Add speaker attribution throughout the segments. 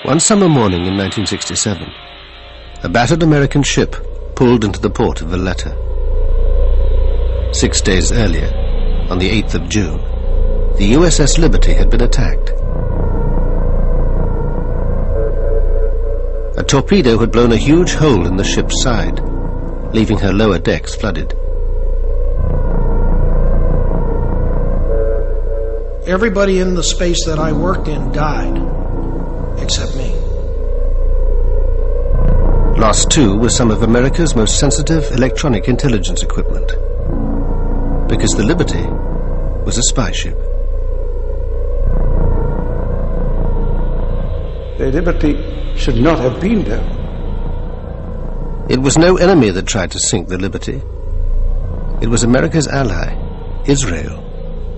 Speaker 1: One summer morning in 1967, a battered American ship pulled into the port of Valletta. 6 days earlier, on the 8th of June, the USS Liberty had been attacked. A torpedo had blown a huge hole in the ship's side, leaving her lower decks flooded.
Speaker 2: Everybody in the space that I worked in died, except me.
Speaker 1: Lost too was some of America's most sensitive electronic intelligence equipment, because the Liberty was a spy ship.
Speaker 3: The Liberty should not have been there.
Speaker 1: It was no enemy that tried to sink the Liberty. It was America's ally, Israel,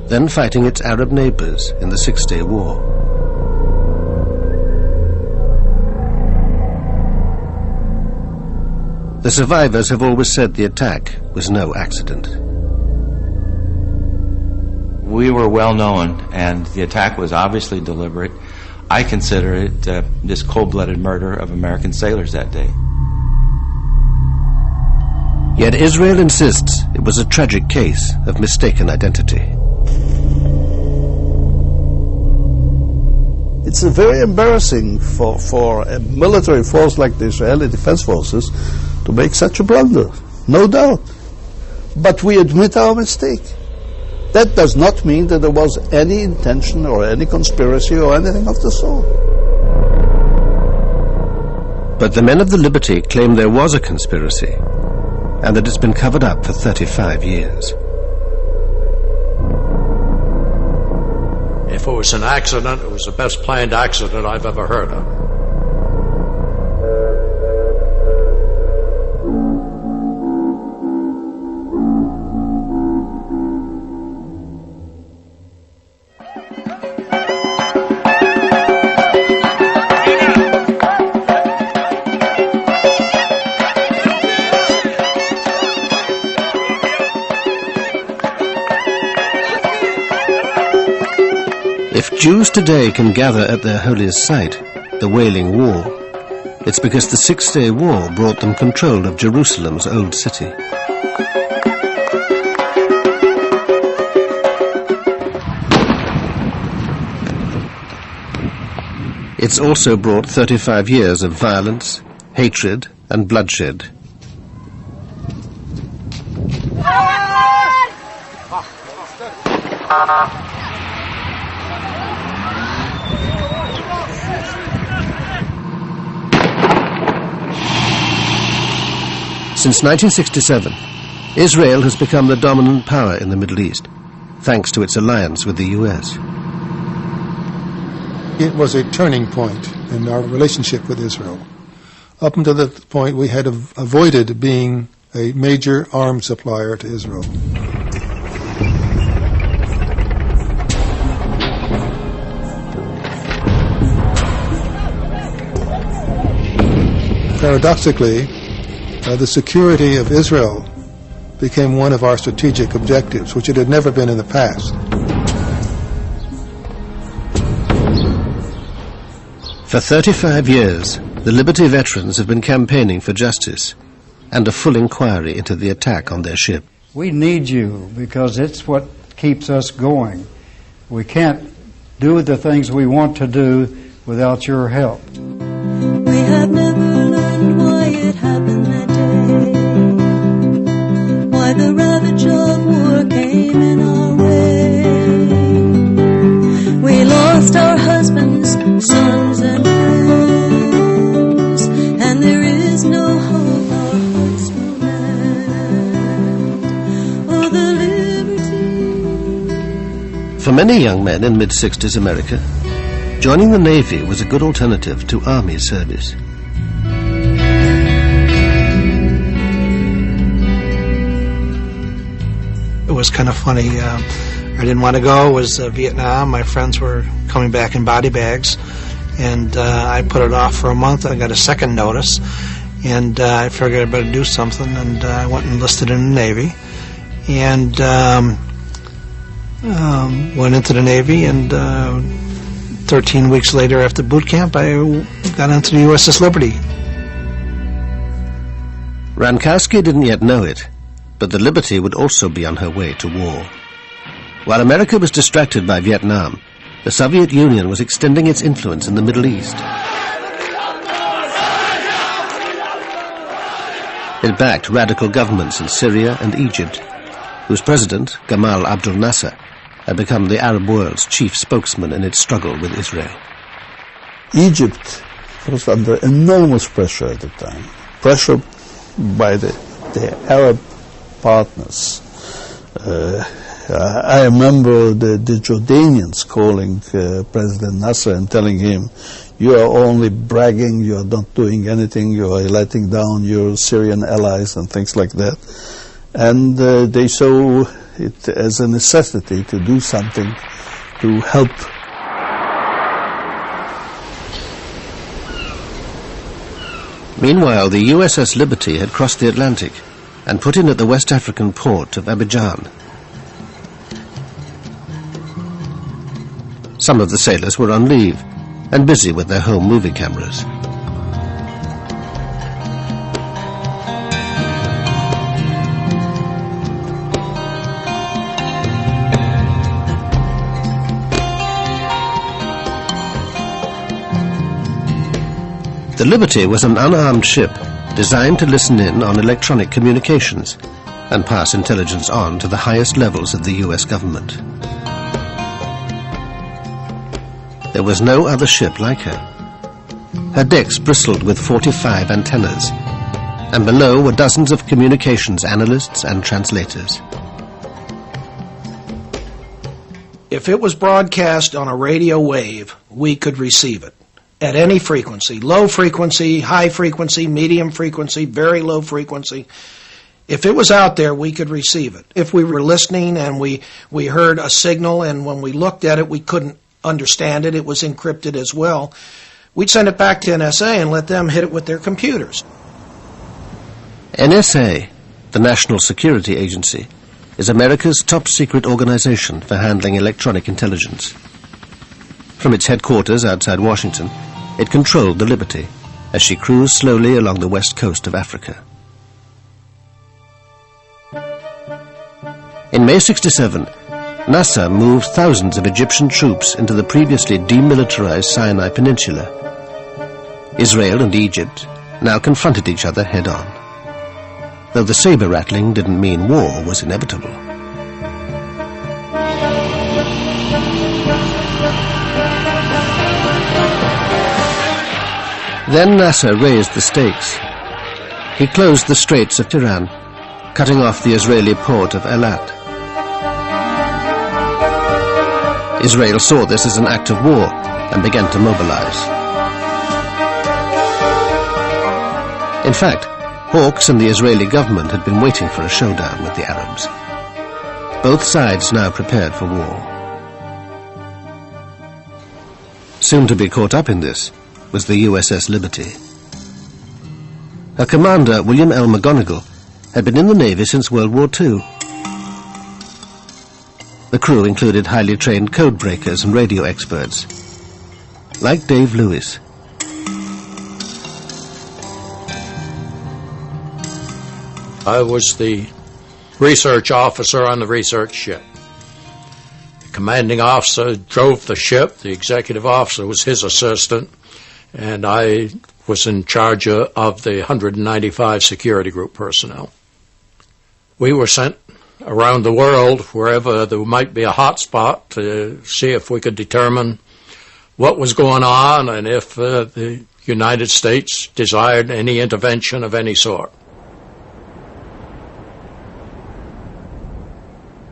Speaker 1: then fighting its Arab neighbors in the Six-Day War. The survivors have always said the attack was no accident.
Speaker 4: We were well known, and the attack was obviously deliberate. I consider it this cold-blooded murder of American sailors that day.
Speaker 1: Yet Israel insists it was a tragic case of mistaken identity.
Speaker 5: It's very embarrassing for a military force like the Israeli Defense Forces to make such a blunder, no doubt. But we admit our mistake. That does not mean that there was any intention or any conspiracy or anything of the sort.
Speaker 1: But the men of the Liberty claim there was a conspiracy, and that it's been covered up for 35 years.
Speaker 6: If it was an accident, it was the best planned accident I've ever heard of.
Speaker 1: If Jews today can gather at their holiest site, the Wailing Wall, it's because the Six-Day War brought them control of Jerusalem's old city. It's also brought 35 years of violence, hatred, and bloodshed. Since 1967, Israel has become the dominant power in the Middle East, thanks to its alliance with the US.
Speaker 7: It was a turning point in our relationship with Israel. Up until that point, we had avoided being a major arms supplier to Israel. Paradoxically, the security of Israel became one of our strategic objectives, which it had never been in the past.
Speaker 1: For 35 years, the Liberty veterans have been campaigning for justice and a full inquiry into the attack on their ship.
Speaker 8: We need you because it's what keeps us going. We can't do the things we want to do without your help.
Speaker 9: We have never learned why it happened that day, why the ravage of war came in our way. We lost our husbands, sons, and friends, and there is no hope our hearts will mend. Oh, the liberty.
Speaker 1: For many young men in mid-60s America, joining the Navy was a good alternative to Army service.
Speaker 2: It was kind of funny. I didn't want to go. It was Vietnam. My friends were coming back in body bags, and I put it off for a month. I got a second notice, and I figured I'd better do something, and I went and enlisted in the Navy, and went into the Navy and 13 weeks later after boot camp, I got onto the USS Liberty.
Speaker 1: Rankowski didn't yet know it, but the Liberty would also be on her way to war. While America was distracted by Vietnam, the Soviet Union was extending its influence in the Middle East. It backed radical governments in Syria and Egypt, whose president, Gamal Abdel Nasser, had become the Arab world's chief spokesman in its struggle with Israel.
Speaker 5: Egypt was under enormous pressure at the time, pressure by the Arab partners. I remember the Jordanians calling President Nasser and telling him, "You are only bragging, you are not doing anything, you are letting down your Syrian allies," and things like that. And they saw it as a necessity to do something to help.
Speaker 1: Meanwhile, the USS Liberty had crossed the Atlantic and put in at the West African port of Abidjan. Some of the sailors were on leave and busy with their home movie cameras. The Liberty was an unarmed ship designed to listen in on electronic communications and pass intelligence on to the highest levels of the US government. There was no other ship like her. Her decks bristled with 45 antennas, and below were dozens of communications analysts and translators.
Speaker 10: If it was broadcast on a radio wave, we could receive it at any frequency, low frequency, high frequency, medium frequency, very low frequency. If it was out there, we could receive it. If we were listening and we heard a signal, and when we looked at it, we couldn't understand it, it was encrypted as well, we'd send it back to NSA and let them hit it with their computers.
Speaker 1: NSA, the National Security Agency, is America's top-secret organization for handling electronic intelligence. From its headquarters outside Washington, it controlled the Liberty as she cruised slowly along the west coast of Africa. In May '67, Nasser moved thousands of Egyptian troops into the previously demilitarized Sinai Peninsula. Israel and Egypt now confronted each other head-on, though the saber rattling didn't mean war was inevitable. Then Nasser raised the stakes. He closed the Straits of Tiran, cutting off the Israeli port of Eilat. Israel saw this as an act of war and began to mobilize. In fact, Hawks and the Israeli government had been waiting for a showdown with the Arabs. Both sides now prepared for war. Soon to be caught up in this was the USS Liberty. Her commander, William L. McGonigal, had been in the Navy since World War II. The crew included highly trained code breakers and radio experts, like Dave Lewis.
Speaker 6: I was the research officer on the research ship. The commanding officer drove the ship, the executive officer was his assistant, and I was in charge of the 195 security group personnel. We were sent around the world, wherever there might be a hot spot, to see if we could determine what was going on and if the United States desired any intervention of any sort.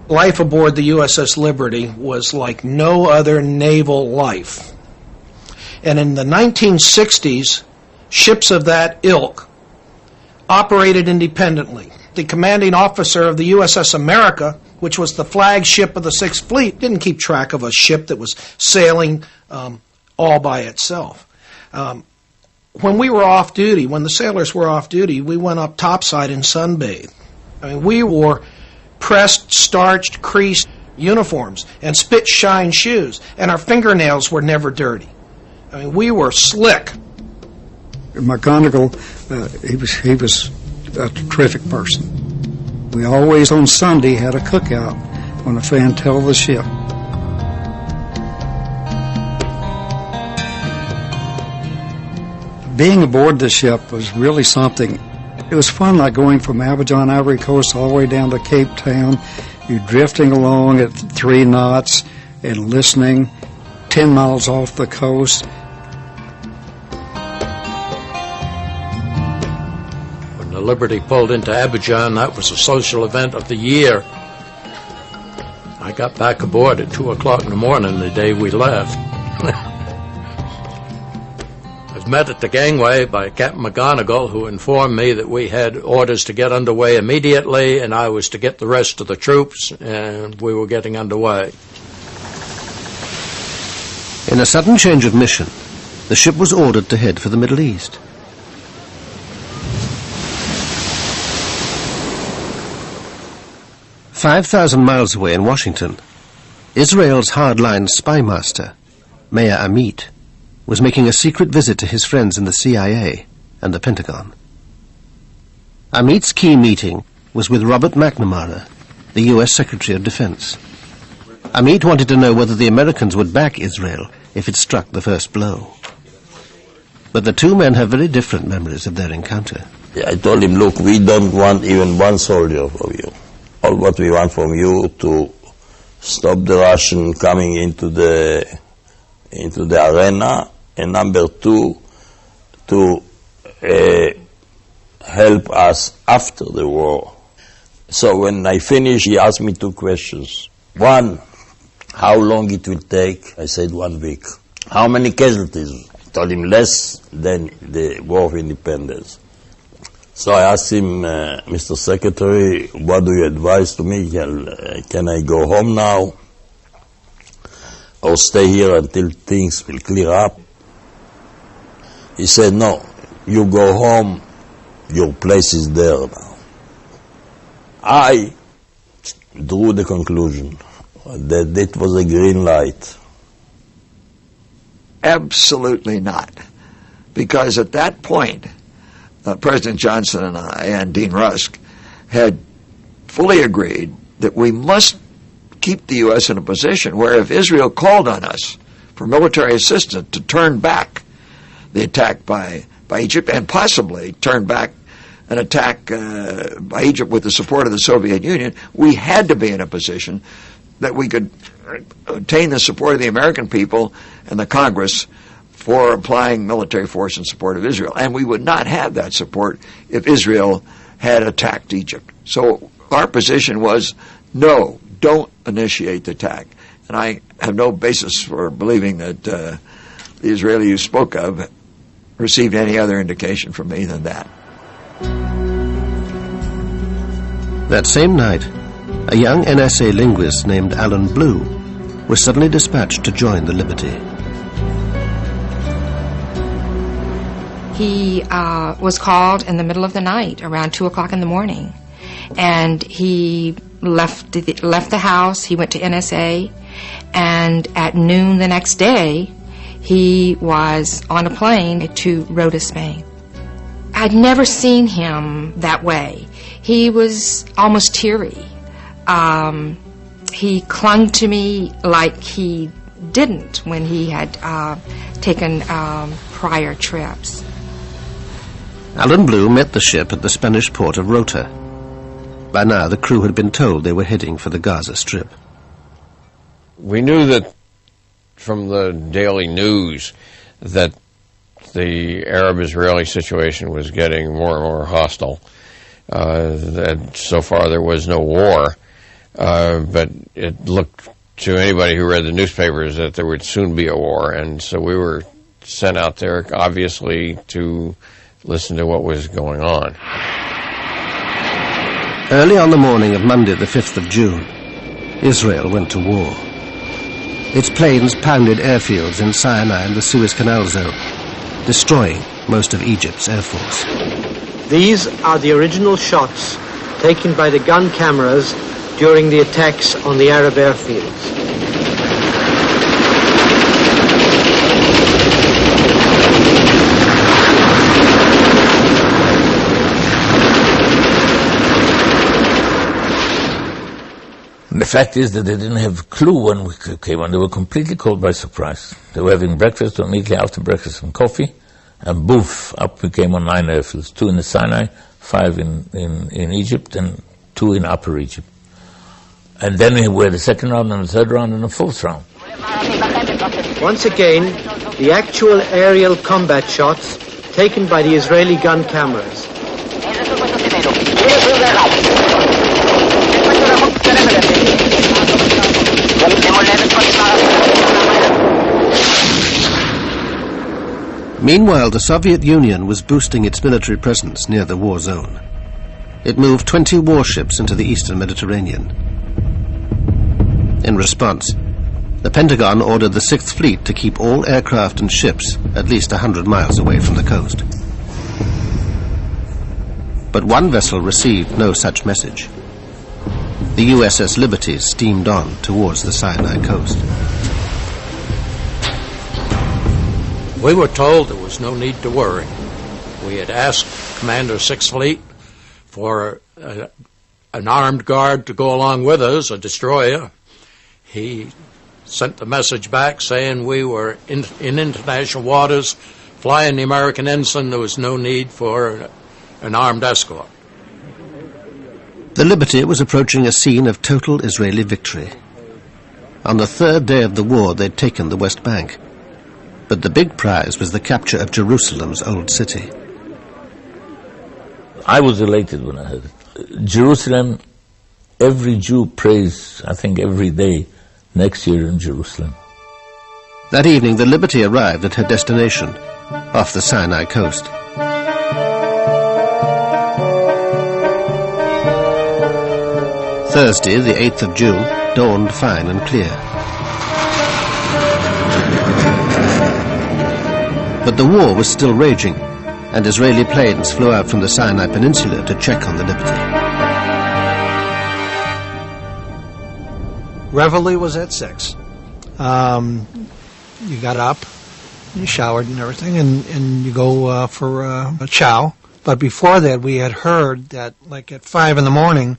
Speaker 10: Life aboard the USS Liberty was like no other naval life. And in the 1960s, ships of that ilk operated independently. The commanding officer of the USS America, which was the flagship of the Sixth Fleet, didn't keep track of a ship that was sailing all by itself. When we were off duty, when the sailors were off duty, we went up topside and sunbathed. I mean, we wore pressed, starched, creased uniforms and spit-shine shoes, and our fingernails were never dirty. I mean, we were slick.
Speaker 8: McGonigal, he was a terrific person. We always on Sunday had a cookout on the fan tail of the ship. Being aboard the ship was really something. It was fun, like going from Abidjan, Ivory Coast, all the way down to Cape Town. You're drifting along at 3 knots and listening 10 miles off the coast.
Speaker 6: When the Liberty pulled into Abidjan, that was a social event of the year. I got back aboard at 2 o'clock in the morning the day we left. I was met at the gangway by Captain McGonigal, who informed me that we had orders to get underway immediately, and I was to get the rest of the troops, and we were getting underway.
Speaker 1: In a sudden change of mission, the ship was ordered to head for the Middle East. "5,000 miles away in Washington, Israel's hardline spy master, Meir Amit, was making a secret visit to his friends in the CIA and the Pentagon. Amit's key meeting was with Robert McNamara, the U.S. Secretary of Defense. Amit wanted to know whether the Americans would back Israel if it struck the first blow. But the two men have very different memories of their encounter.
Speaker 11: I told him, look, we don't want even one soldier from you. All what we want from you to stop the Russian coming into the arena, and number 2, to help us after the war. So when I finished, he asked me 2 questions. 1, how long it will take? I said 1 week. How many casualties? I told him less than the War of Independence. So I asked him, Mr. Secretary, what do you advise to me? Can I go home now or stay here until things will clear up? He said, no, you go home, your place is there now. I drew the conclusion that it was a green light.
Speaker 12: Absolutely not. Because at that point, President Johnson and I and Dean Rusk had fully agreed that we must keep the U.S. in a position where if Israel called on us for military assistance to turn back the attack by Egypt and possibly turn back an attack by Egypt with the support of the Soviet Union, we had to be in a position that we could obtain the support of the American people and the Congress for applying military force in support of Israel. And we would not have that support if Israel had attacked Egypt. So our position was, no, don't initiate the attack. And I have no basis for believing that the Israeli you spoke of received any other indication from me than that.
Speaker 1: That same night, a young NSA linguist named Alan Blue was suddenly dispatched to join the Liberty.
Speaker 13: He was called in the middle of the night, around 2 o'clock in the morning, and he left the house. He went to NSA, and at noon the next day, he was on a plane to Rota, Spain. I'd never seen him that way. He was almost teary. He clung to me like he didn't when he had taken prior trips.
Speaker 1: Alan Blue met the ship at the Spanish port of Rota. By now, the crew had been told they were heading for the Gaza Strip.
Speaker 14: We knew that from the daily news that the Arab-Israeli situation was getting more and more hostile. That so far there was no war, but it looked to anybody who read the newspapers that there would soon be a war, and so we were sent out there, obviously, to listen to what was going on.
Speaker 1: Early on the morning of Monday, the 5th of June, Israel went to war. Its planes pounded airfields in Sinai and the Suez Canal zone, destroying most of Egypt's air force.
Speaker 15: These are the original shots taken by the gun cameras during the attacks on the Arab airfields.
Speaker 16: The fact is that they didn't have a clue when we came on. They were completely caught by surprise. They were having breakfast, immediately after breakfast some coffee, and boof, up we came on 9 airfields, 2 in the Sinai, 5 in Egypt, and 2 in Upper Egypt. And then we had the second round, and the third round, and the fourth round.
Speaker 15: Once again, the actual aerial combat shots taken by the Israeli gun cameras.
Speaker 1: Meanwhile, the Soviet Union was boosting its military presence near the war zone. It moved 20 warships into the eastern Mediterranean. In response, the Pentagon ordered the 6th Fleet to keep all aircraft and ships at least 100 miles away from the coast. But one vessel received no such message. The USS Liberty steamed on towards the Sinai coast.
Speaker 6: We were told there was no need to worry. We had asked Commander 6th Fleet for an armed guard to go along with us, a destroyer. He sent the message back saying we were in international waters, flying the American ensign. There was no need for an armed escort.
Speaker 1: The Liberty was approaching a scene of total Israeli victory. On the 3rd day of the war, they'd taken the West Bank. But the big prize was the capture of Jerusalem's old city.
Speaker 16: I was elated when I heard it. Jerusalem, every Jew prays, I think, every day next year in Jerusalem.
Speaker 1: That evening, the Liberty arrived at her destination, off the Sinai coast. Thursday, the 8th of June, dawned fine and clear. But the war was still raging, and Israeli planes flew out from the Sinai Peninsula to check on the Liberty.
Speaker 2: Reveille was at 6. You got up, you showered and everything, and you go for a chow. But before that, we had heard that, like at 5 in the morning,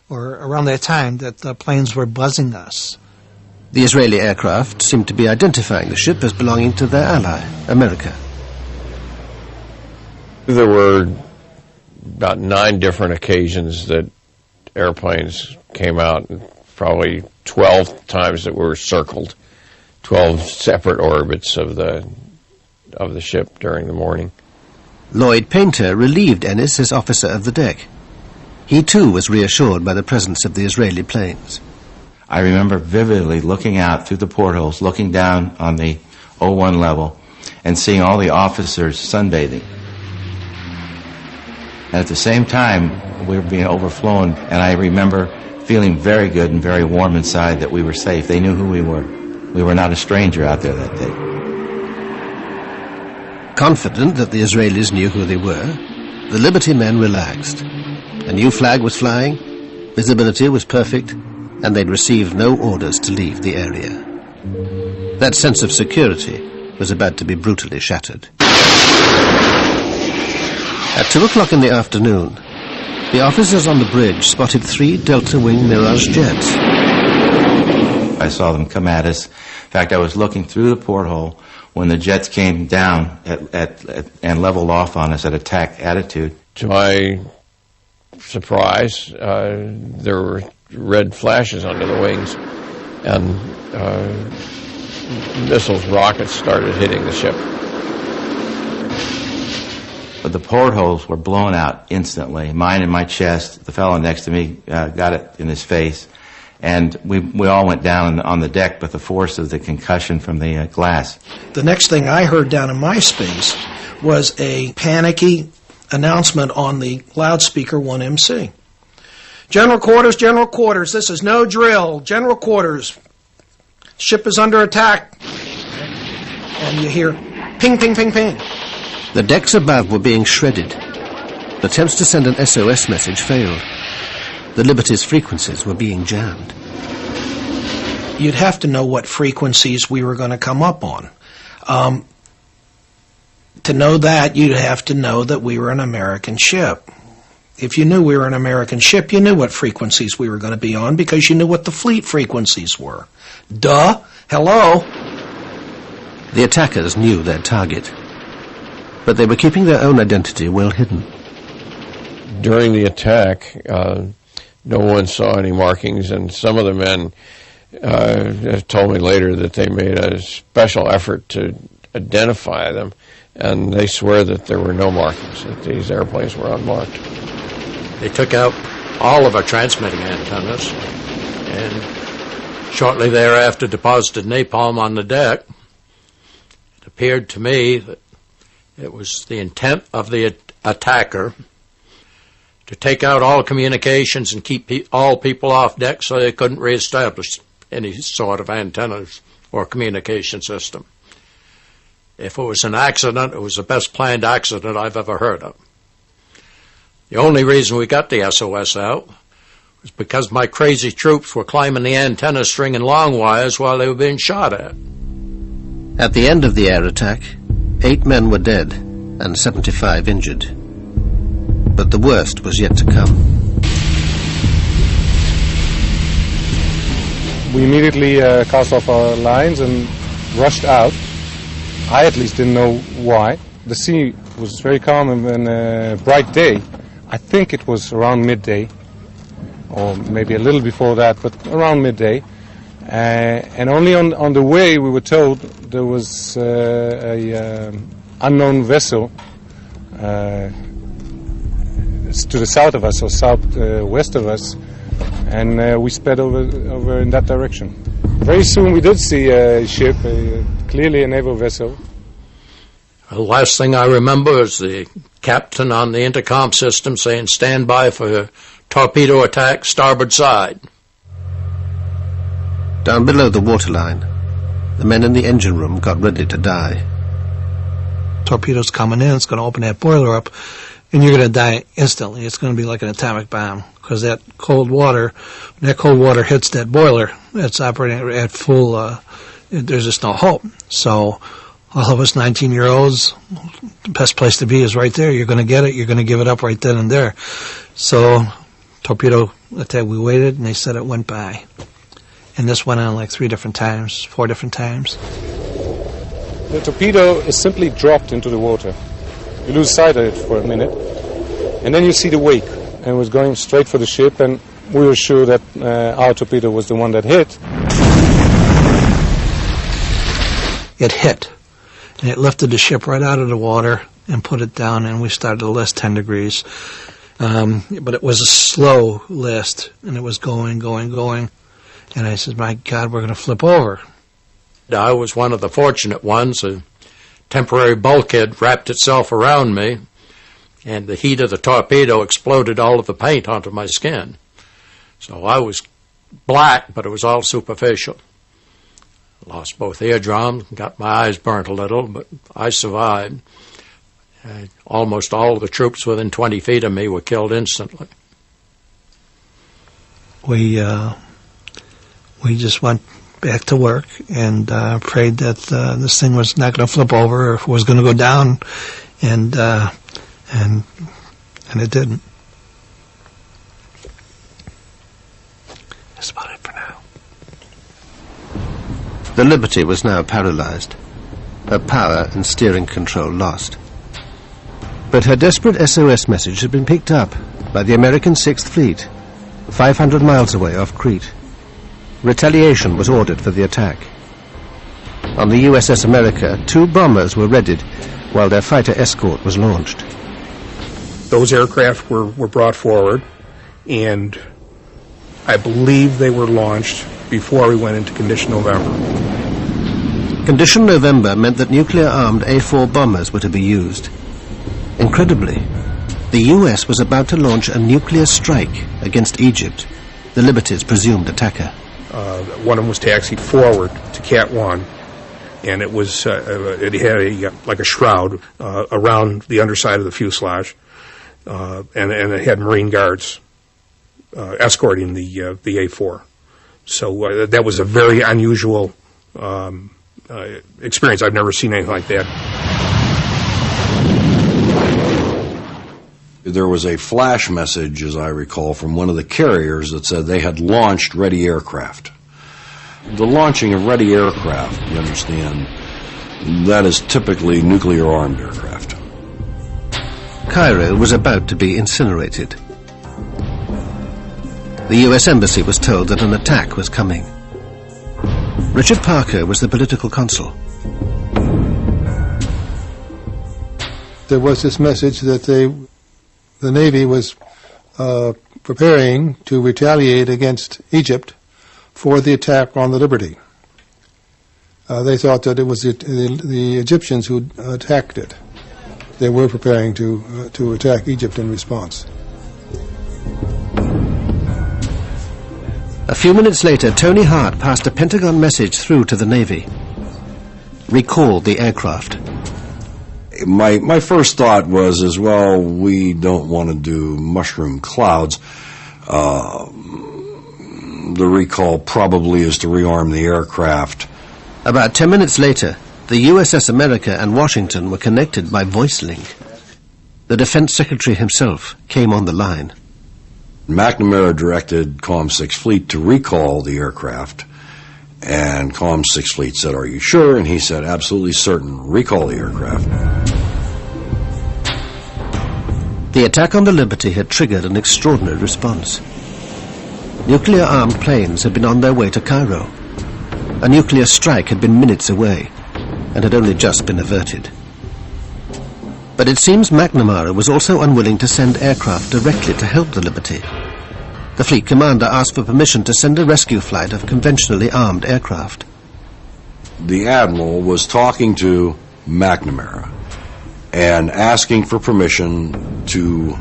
Speaker 2: or around that time, that the planes were buzzing us.
Speaker 1: The Israeli aircraft seemed to be identifying the ship as belonging to their ally, America.
Speaker 14: There were about 9 different occasions that airplanes came out, probably 12 times that were circled, 12 separate orbits of the ship during the morning.
Speaker 1: Lloyd Painter relieved Ennis as officer of the deck. He too was reassured by the presence of the Israeli planes.
Speaker 4: I remember vividly looking out through the portholes, looking down on the 01 level, and seeing all the officers sunbathing. And at the same time, we were being overflown, and I remember feeling very good and very warm inside that we were safe. They knew who we were. We were not a stranger out there that day.
Speaker 1: Confident that the Israelis knew who they were, the Liberty men relaxed. A new flag was flying, visibility was perfect, and they'd received no orders to leave the area. That sense of security was about to be brutally shattered. At 2 o'clock in the afternoon, the officers on the bridge spotted 3 Delta-wing Mirage jets.
Speaker 4: I saw them come at us. In fact, I was looking through the porthole when the jets came down and leveled off on us at attack attitude.
Speaker 14: To my surprise, there were red flashes under the wings, and missiles, rockets started hitting the ship.
Speaker 4: But the portholes were blown out instantly. Mine in my chest. The fellow next to me got it in his face. And we all went down on the deck with the force of the concussion from the glass.
Speaker 10: The next thing I heard down in my space was a panicky announcement on the loudspeaker 1MC. General quarters, this is no drill. General quarters, ship is under attack. And you hear ping, ping, ping, ping.
Speaker 1: The decks above were being shredded. Attempts to send an SOS message failed. The Liberty's frequencies were being jammed.
Speaker 10: You'd have to know what frequencies we were going to come up on. To know that, you'd have to know that we were an American ship. If you knew we were an American ship, you knew what frequencies we were going to be on because you knew what the fleet frequencies were. Duh! Hello!
Speaker 1: The attackers knew their target, but they were keeping their own identity well hidden.
Speaker 14: During the attack, no one saw any markings, and some of the men told me later that they made a special effort to identify them, and they swear that there were no markings, that these airplanes were unmarked.
Speaker 6: They took out all of our transmitting antennas, and shortly thereafter deposited napalm on the deck. It appeared to me that it was the intent of the attacker to take out all communications and keep all people off deck so they couldn't reestablish any sort of antennas or communication system. If it was an accident, it was the best planned accident I've ever heard of. The only reason we got the SOS out was because my crazy troops were climbing the antenna stringing long wires while they were being shot at.
Speaker 1: At the end of the air attack, 8 men were dead and 75 injured. But the worst was yet to come.
Speaker 17: We immediately cast off our lines and rushed out. I at least didn't know why. The sea was very calm and a bright day. I think it was around midday, or maybe a little before that, but around midday. And only on the way we were told there was a unknown vessel to the south of us, or southwest of us, and we sped over in that direction. Very soon we did see a ship, clearly a naval vessel.
Speaker 6: The last thing I remember is the captain on the intercom system saying, "Stand by for torpedo attack, starboard side."
Speaker 1: Down below the waterline, the men in the engine room got ready to die.
Speaker 2: Torpedoes coming in, it's going to open that boiler up, and you're going to die instantly. It's going to be like an atomic bomb, because that cold water hits that boiler, it's operating at full, there's just no hope. So all of us 19-year-olds, the best place to be is right there. You're going to get it, you're going to give it up right then and there. So torpedo attack, we waited, and they said it went by. And this went on like 4 different times.
Speaker 17: The torpedo is simply dropped into the water. You lose sight of it for a minute, and then you see the wake, and it was going straight for the ship, and we were sure that our torpedo was the one that hit.
Speaker 2: It hit, and it lifted the ship right out of the water and put it down, and we started to list 10 degrees. But it was a slow list, and it was going. And I said, my God, we're going to flip over.
Speaker 6: I was one of the fortunate ones. A temporary bulkhead wrapped itself around me, and the heat of the torpedo exploded all of the paint onto my skin. So I was black, but it was all superficial. Lost both eardrums, got my eyes burnt a little, but I survived. Almost all of the troops within 20 feet of me were killed instantly.
Speaker 2: We just went back to work and prayed that this thing was not going to flip over, or if it was going to go down, and it didn't. That's about it for now.
Speaker 1: The Liberty was now paralyzed, her power and steering control lost. But her desperate SOS message had been picked up by the American 6th Fleet, 500 miles away off Crete. Retaliation was ordered for the attack. On the USS America, 2 bombers were readied while their fighter escort was launched.
Speaker 18: Those aircraft were brought forward, and I believe they were launched before we went into Condition November.
Speaker 1: Condition November meant that nuclear-armed A-4 bombers were to be used. Incredibly, the US was about to launch a nuclear strike against Egypt, the Liberty's presumed attacker.
Speaker 18: One of them was taxied forward to Cat 1, and it was it had like a shroud around the underside of the fuselage, and it had Marine guards escorting the A4. So that was a very unusual experience. I've never seen anything like that.
Speaker 19: There was a flash message, as I recall, from one of the carriers that said they had launched ready aircraft. The launching of ready aircraft, you understand, that is typically nuclear-armed aircraft.
Speaker 1: Cairo was about to be incinerated. The U.S. Embassy was told that an attack was coming. Richard Parker was the political consul.
Speaker 7: There was this message that the Navy was preparing to retaliate against Egypt for the attack on the Liberty. They thought that it was the Egyptians who attacked it. They were preparing to attack Egypt in response.
Speaker 1: A few minutes later, Tony Hart passed a Pentagon message through to the Navy. Recall the aircraft.
Speaker 19: My first thought was, as well, we don't want to do mushroom clouds. The recall probably is to rearm the aircraft.
Speaker 1: About 10 minutes later, the USS America and Washington were connected by voice link. The Defense Secretary himself came on the line.
Speaker 19: McNamara directed COM 6 Fleet to recall the aircraft, and COM 6 Fleet said, "Are you sure?" And he said, "Absolutely certain. Recall the aircraft."
Speaker 1: The attack on the Liberty had triggered an extraordinary response. Nuclear-armed planes had been on their way to Cairo. A nuclear strike had been minutes away and had only just been averted. But it seems McNamara was also unwilling to send aircraft directly to help the Liberty. The fleet commander asked for permission to send a rescue flight of conventionally armed aircraft.
Speaker 19: The admiral was talking to McNamara and asking for permission to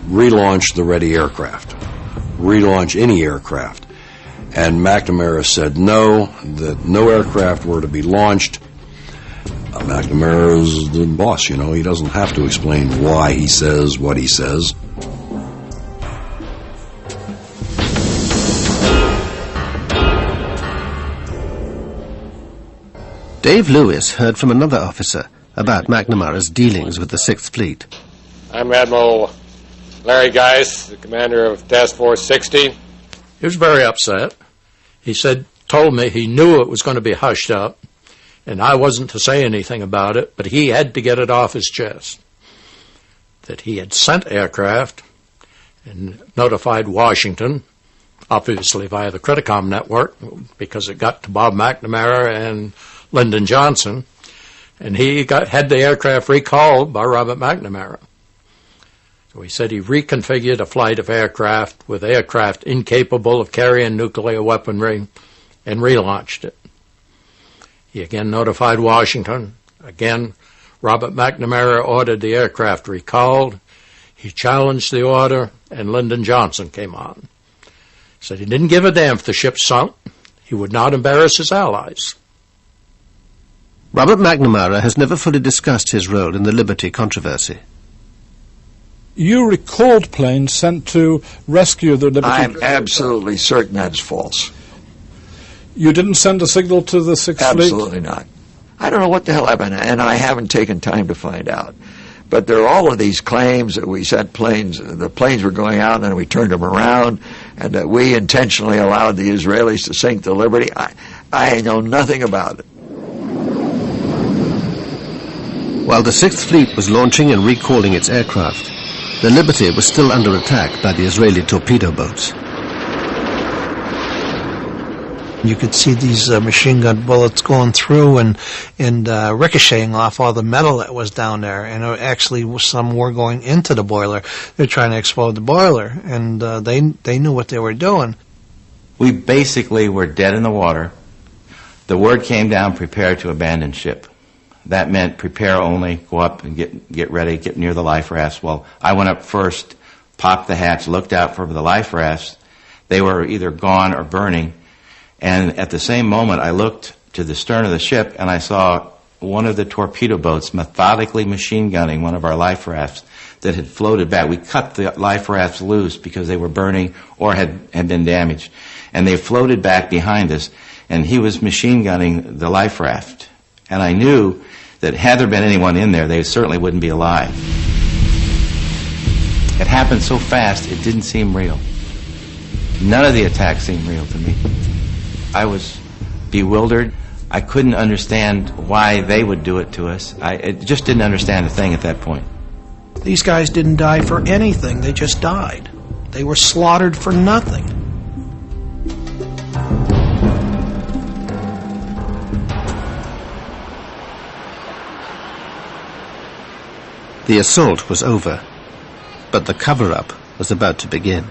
Speaker 19: relaunch the ready aircraft, relaunch any aircraft. And McNamara said no, that no aircraft were to be launched. McNamara is the boss, you know. He doesn't have to explain why he says what he says.
Speaker 1: Dave Lewis heard from another officer about McNamara's dealings with the 6th Fleet.
Speaker 20: I'm Admiral Larry Geis, the commander of Task Force 60.
Speaker 6: He was very upset. He told me he knew it was going to be hushed up, and I wasn't to say anything about it, but he had to get it off his chest. That he had sent aircraft and notified Washington, obviously via the Criticom network, because it got to Bob McNamara and Lyndon Johnson, and he had the aircraft recalled by Robert McNamara. So he said he reconfigured a flight of aircraft with aircraft incapable of carrying nuclear weaponry and relaunched it. He again notified Washington. Again, Robert McNamara ordered the aircraft recalled. He challenged the order, and Lyndon Johnson came on. He said he didn't give a damn if the ship sunk. He would not embarrass his allies.
Speaker 1: Robert McNamara has never fully discussed his role in the Liberty controversy.
Speaker 21: You recalled planes sent to rescue the Liberty.
Speaker 12: I'm absolutely certain that's false.
Speaker 21: You didn't send a signal to the 6th Fleet?
Speaker 12: Absolutely not. I don't know what the hell happened, and I haven't taken time to find out. But there are all of these claims that we sent planes, the planes were going out and then we turned them around, and that we intentionally allowed the Israelis to sink the Liberty. I know nothing about it.
Speaker 1: While the 6th Fleet was launching and recalling its aircraft, the Liberty was still under attack by the Israeli torpedo boats.
Speaker 2: You could see these machine gun bullets going through and ricocheting off all the metal that was down there. And actually, some were going into the boiler. They're trying to explode the boiler, and they knew what they were doing.
Speaker 4: We basically were dead in the water. The word came down, prepare to abandon ship. That meant prepare only, go up and get ready, get near the life rafts. Well, I went up first, popped the hatch, looked out for the life rafts. They were either gone or burning. And at the same moment, I looked to the stern of the ship, and I saw one of the torpedo boats methodically machine gunning one of our life rafts that had floated back. We cut the life rafts loose because they were burning or had been damaged. And they floated back behind us, and he was machine gunning the life raft. And I knew that had there been anyone in there, they certainly wouldn't be alive. It happened so fast, it didn't seem real. None of the attacks seemed real to me. I was bewildered. I couldn't understand why they would do it to us. I just didn't understand a thing at that point.
Speaker 10: These guys didn't die for anything. They just died. They were slaughtered for nothing.
Speaker 1: The assault was over, but the cover-up was about to begin.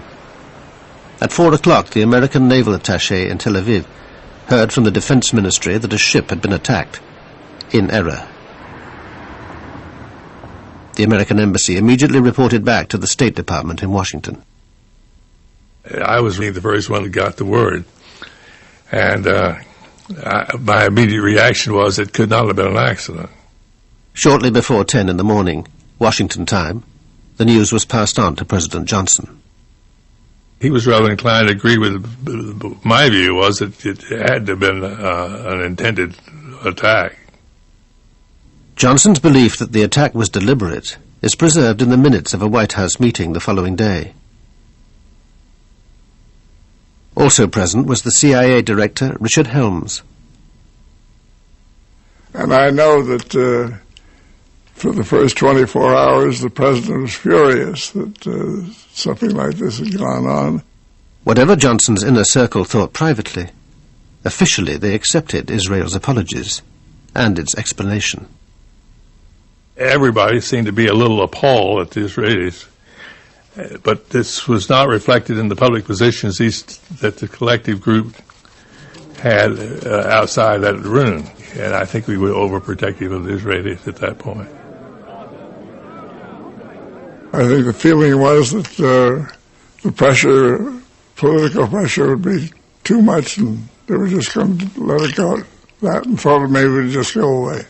Speaker 1: At 4 o'clock, the American naval attaché in Tel Aviv heard from the Defense Ministry that a ship had been attacked, in error. The American embassy immediately reported back to the State Department in Washington.
Speaker 3: I was the first one that got the word, and my immediate reaction was it could not have been an accident.
Speaker 1: Shortly before 10 in the morning, Washington time, the news was passed on to President Johnson.
Speaker 3: He was rather inclined to agree with my view was that it had to have been an intended attack.
Speaker 1: Johnson's belief that the attack was deliberate is preserved in the minutes of a White House meeting the following day. Also present was the CIA Director, Richard Helms.
Speaker 22: And I know that for the first 24 hours the President was furious that something like this had gone on.
Speaker 1: Whatever Johnson's inner circle thought privately, officially they accepted Israel's apologies and its explanation.
Speaker 3: Everybody seemed to be a little appalled at the Israelis, but this was not reflected in the public positions that the collective group had outside that room, and I think we were overprotective of the Israelis at that point.
Speaker 22: I think the feeling was that the pressure, political pressure, would be too much, and they were just going to let it go. That and thought maybe it would just go away.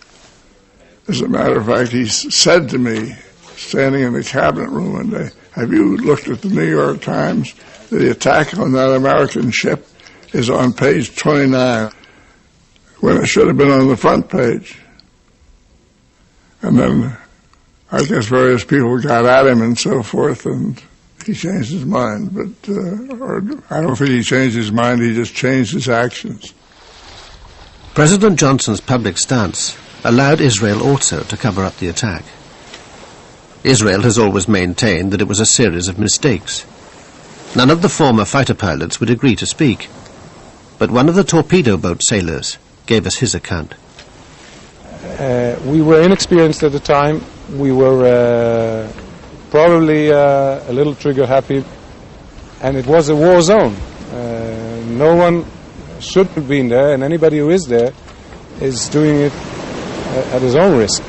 Speaker 22: As a matter of fact, he said to me, standing in the cabinet room one day, "Have you looked at the New York Times? The attack on that American ship is on page 29, when it should have been on the front page." And then I guess various people got at him and so forth, and he changed his mind. But or I don't think he changed his mind, he just changed his actions.
Speaker 1: President Johnson's public stance allowed Israel also to cover up the attack. Israel has always maintained that it was a series of mistakes. None of the former fighter pilots would agree to speak, but one of the torpedo boat sailors gave us his account.
Speaker 17: We were inexperienced at the time. We were probably a little trigger happy, and it was a war zone. No one should have been there, and anybody who is there is doing it at his own risk.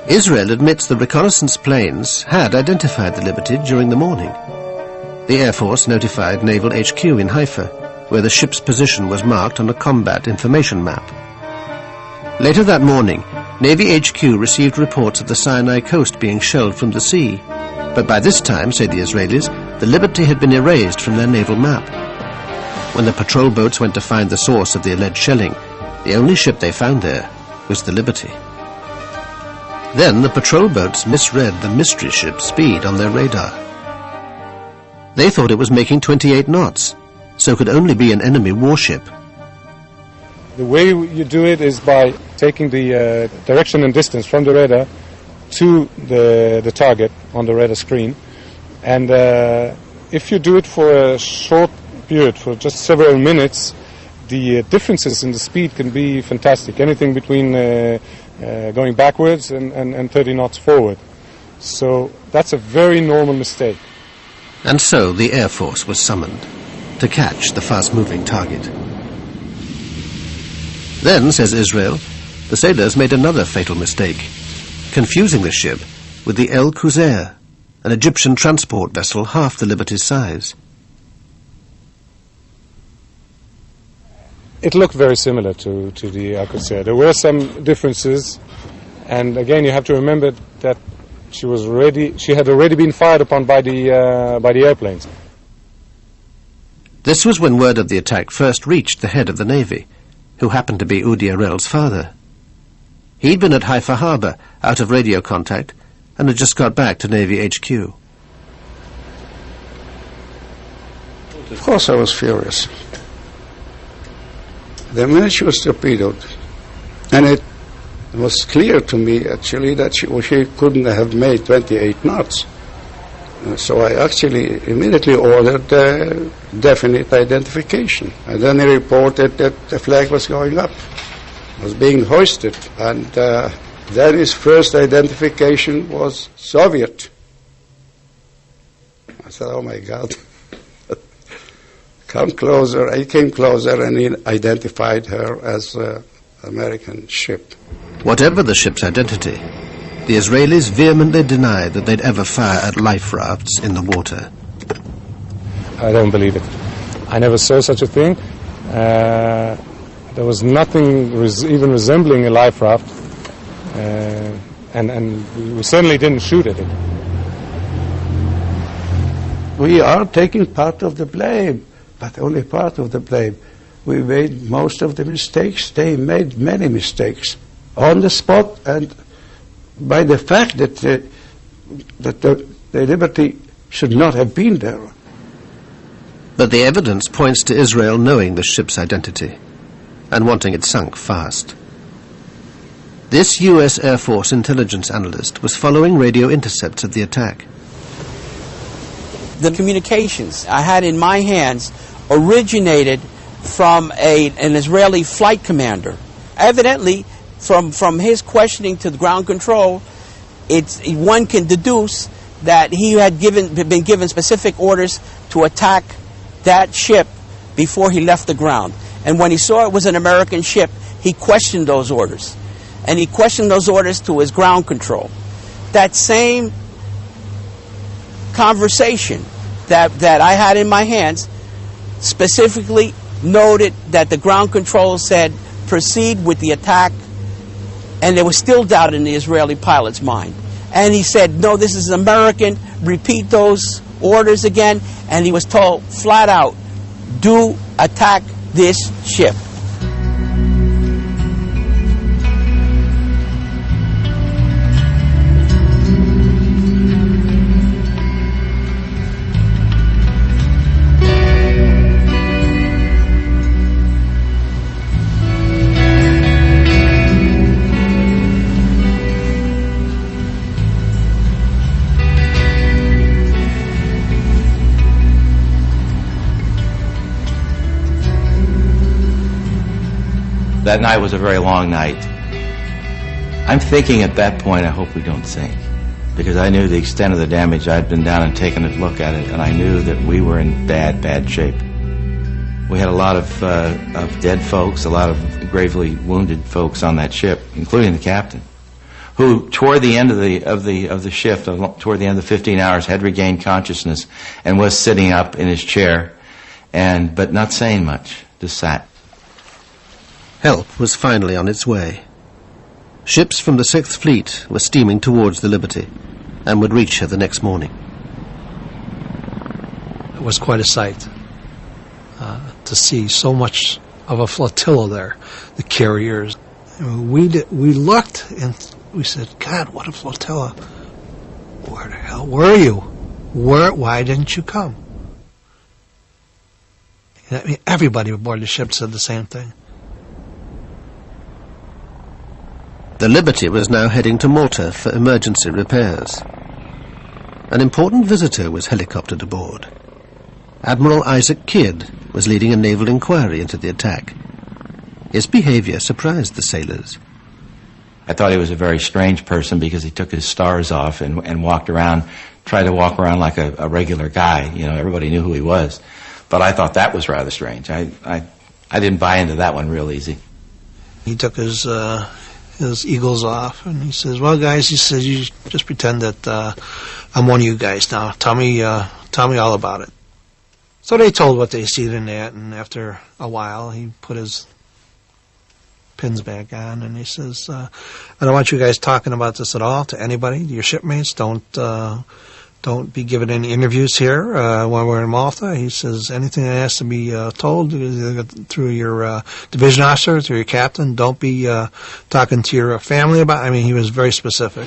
Speaker 1: Israel admits the reconnaissance planes had identified the Liberty during the morning. The Air Force notified Naval HQ in Haifa, where the ship's position was marked on a combat information map. Later that morning, Navy HQ received reports of the Sinai coast being shelled from the sea. But by this time, say the Israelis, the Liberty had been erased from their naval map. When the patrol boats went to find the source of the alleged shelling, the only ship they found there was the Liberty. Then the patrol boats misread the mystery ship's speed on their radar. They thought it was making 28 knots, so could only be an enemy warship.
Speaker 17: The way you do it is by taking the direction and distance from the radar to the target on the radar screen. And if you do it for a short period, for just several minutes, the differences in the speed can be fantastic. Anything between going backwards and 30 knots forward. So that's a very normal mistake.
Speaker 1: And so the Air Force was summoned to catch the fast-moving target. Then, says Israel, the sailors made another fatal mistake, confusing the ship with the El Qusair, an Egyptian transport vessel half the Liberty's size.
Speaker 17: It looked very similar to the Alcocer. There were some differences, and again, you have to remember that she had already been fired upon by the airplanes.
Speaker 1: This was when word of the attack first reached the head of the Navy, who happened to be Udi Arel's father. He'd been at Haifa Harbour, out of radio contact, and had just got back to Navy HQ.
Speaker 5: Of course I was furious. The minute she was torpedoed, and it was clear to me actually that she couldn't have made 28 knots. So I actually immediately ordered definite identification. And then he reported that the flag was going up, was being hoisted. And then his first identification was Soviet. I said, oh my God. Come closer. I came closer and he identified her as an American ship.
Speaker 1: Whatever the ship's identity, the Israelis vehemently denied that they'd ever fire at life rafts in the water.
Speaker 17: I don't believe it. I never saw such a thing. There was nothing even resembling a life raft, and we certainly didn't shoot at it.
Speaker 5: We are taking part of the blame, but only part of the blame. We made most of the mistakes. They made many mistakes on the spot, and by the fact that the Liberty should not have been there.
Speaker 1: But the evidence points to Israel knowing the ship's identity and wanting it sunk fast. This U.S. Air Force intelligence analyst was following radio intercepts of the attack.
Speaker 9: The communications I had in my hands originated from an Israeli flight commander. Evidently, from his questioning to the ground control, one can deduce that he had been given specific orders to attack that ship before he left the ground. And when he saw it was an American ship, he questioned those orders. And he questioned those orders to his ground control. That same conversation that I had in my hands specifically noted that the ground control said, proceed with the attack, and there was still doubt in the Israeli pilot's mind. And he said, no, this is American, repeat those orders again, and he was told flat out, do attack this ship.
Speaker 4: That night was a very long night. I'm thinking at that point, I hope we don't sink, because I knew the extent of the damage. I'd been down and taken a look at it, and I knew that we were in bad, bad shape. We had a lot of dead folks, a lot of gravely wounded folks on that ship, including the captain, who toward the end of the shift, toward the end of the 15 hours, had regained consciousness and was sitting up in his chair, but not saying much, just sat.
Speaker 1: Help was finally on its way. Ships from the 6th Fleet were steaming towards the Liberty and would reach her the next morning.
Speaker 2: It was quite a sight to see so much of a flotilla there, the carriers. We looked and we said, God, what a flotilla. Where the hell were you? Why didn't you come? I mean, everybody aboard the ship said the same thing.
Speaker 1: The Liberty was now heading to Malta for emergency repairs. An important visitor was helicoptered aboard. Admiral Isaac Kidd was leading a naval inquiry into the attack. His behavior surprised the sailors.
Speaker 4: I thought he was a very strange person because he took his stars off and walked around, tried to walk around like a regular guy. You know, everybody knew who he was. But I thought that was rather strange. I didn't buy into that one real easy.
Speaker 2: He took his eagles off, and he says, well, guys, he says, you just pretend that I'm one of you guys now. Tell me all about it. So they told what they seen in that, and after a while, he put his pins back on, and he says, I don't want you guys talking about this at all to anybody, your shipmates. Don't be giving any interviews here when we're in Malta. He says, anything that has to be told through your division officer, through your captain, don't be talking to your family about it. I mean, he was very specific.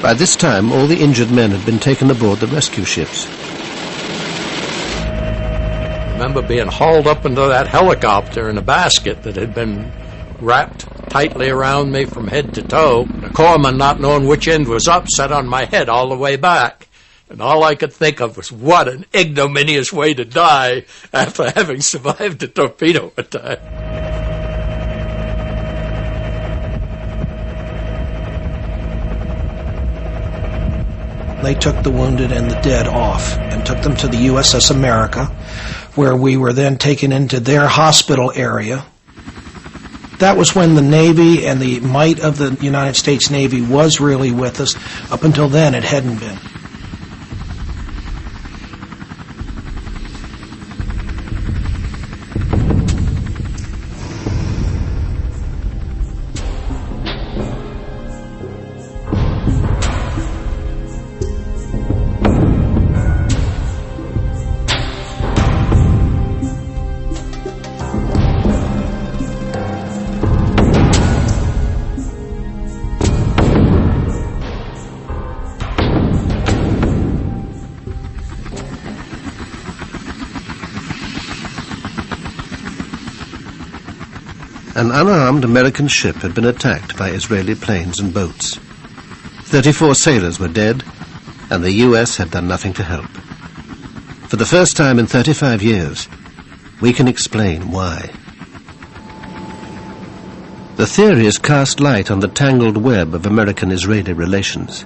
Speaker 1: By this time, all the injured men had been taken aboard the rescue ships.
Speaker 6: I remember being hauled up into that helicopter in a basket that had been wrapped tightly around me from head to toe. The corpsman, not knowing which end was up, sat on my head all the way back. And all I could think of was, what an ignominious way to die after having survived a torpedo attack.
Speaker 10: They took the wounded and the dead off and took them to the USS America, where we were then taken into their hospital area. That was when the Navy and the might of the United States Navy was really with us. Up until then, it hadn't been.
Speaker 1: An unarmed American ship had been attacked by Israeli planes and boats. 34 sailors were dead, and the U.S. had done nothing to help. For the first time in 35 years, we can explain why. The theories cast light on the tangled web of American-Israeli relations.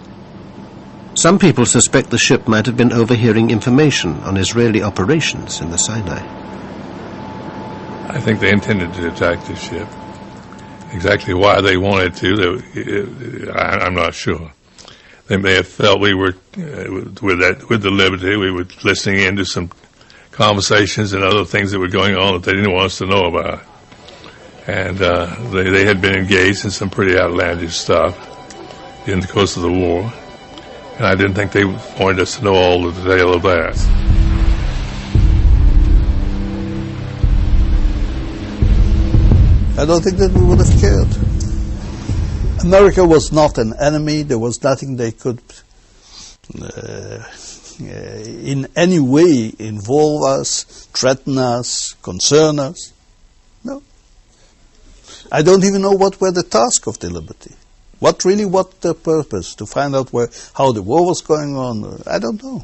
Speaker 1: Some people suspect the ship might have been overhearing information on Israeli operations in the Sinai.
Speaker 3: I think they intended to attack the ship. Exactly why they wanted to, I'm not sure. They may have felt we were, with the Liberty, we were listening into some conversations and other things that were going on that they didn't want us to know about. And they had been engaged in some pretty outlandish stuff in the course of the war. And I didn't think they wanted us to know all the detail of that.
Speaker 8: I don't think that we would have cared. America was not an enemy. There was nothing they could in any way involve us, threaten us, concern us. No. I don't even know what were the task of the Liberty. What the purpose? To find out how the war was going on? I don't know.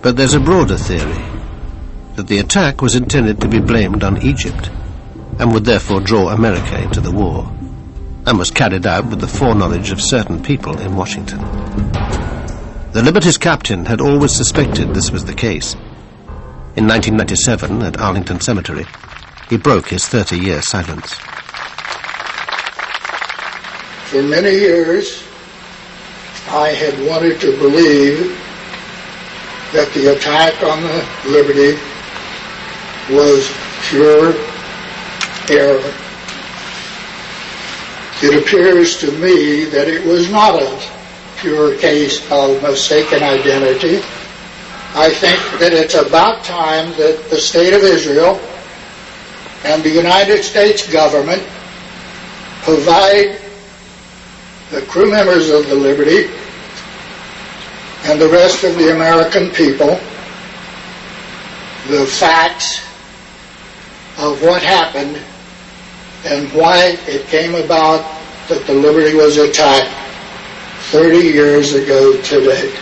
Speaker 1: But there's a broader theory, that the attack was intended to be blamed on Egypt, and would therefore draw America into the war, and was carried out with the foreknowledge of certain people in Washington. The Liberty's captain had always suspected this was the case. In 1997, at Arlington Cemetery, he broke his 30-year silence.
Speaker 11: For many years, I had wanted to believe that the attack on the Liberty was pure error. It appears to me that it was not a pure case of mistaken identity. I think that it's about time that the State of Israel and the United States government provide the crew members of the Liberty and the rest of the American people the facts of what happened and why it came about that the Liberty was attacked 30 years ago today.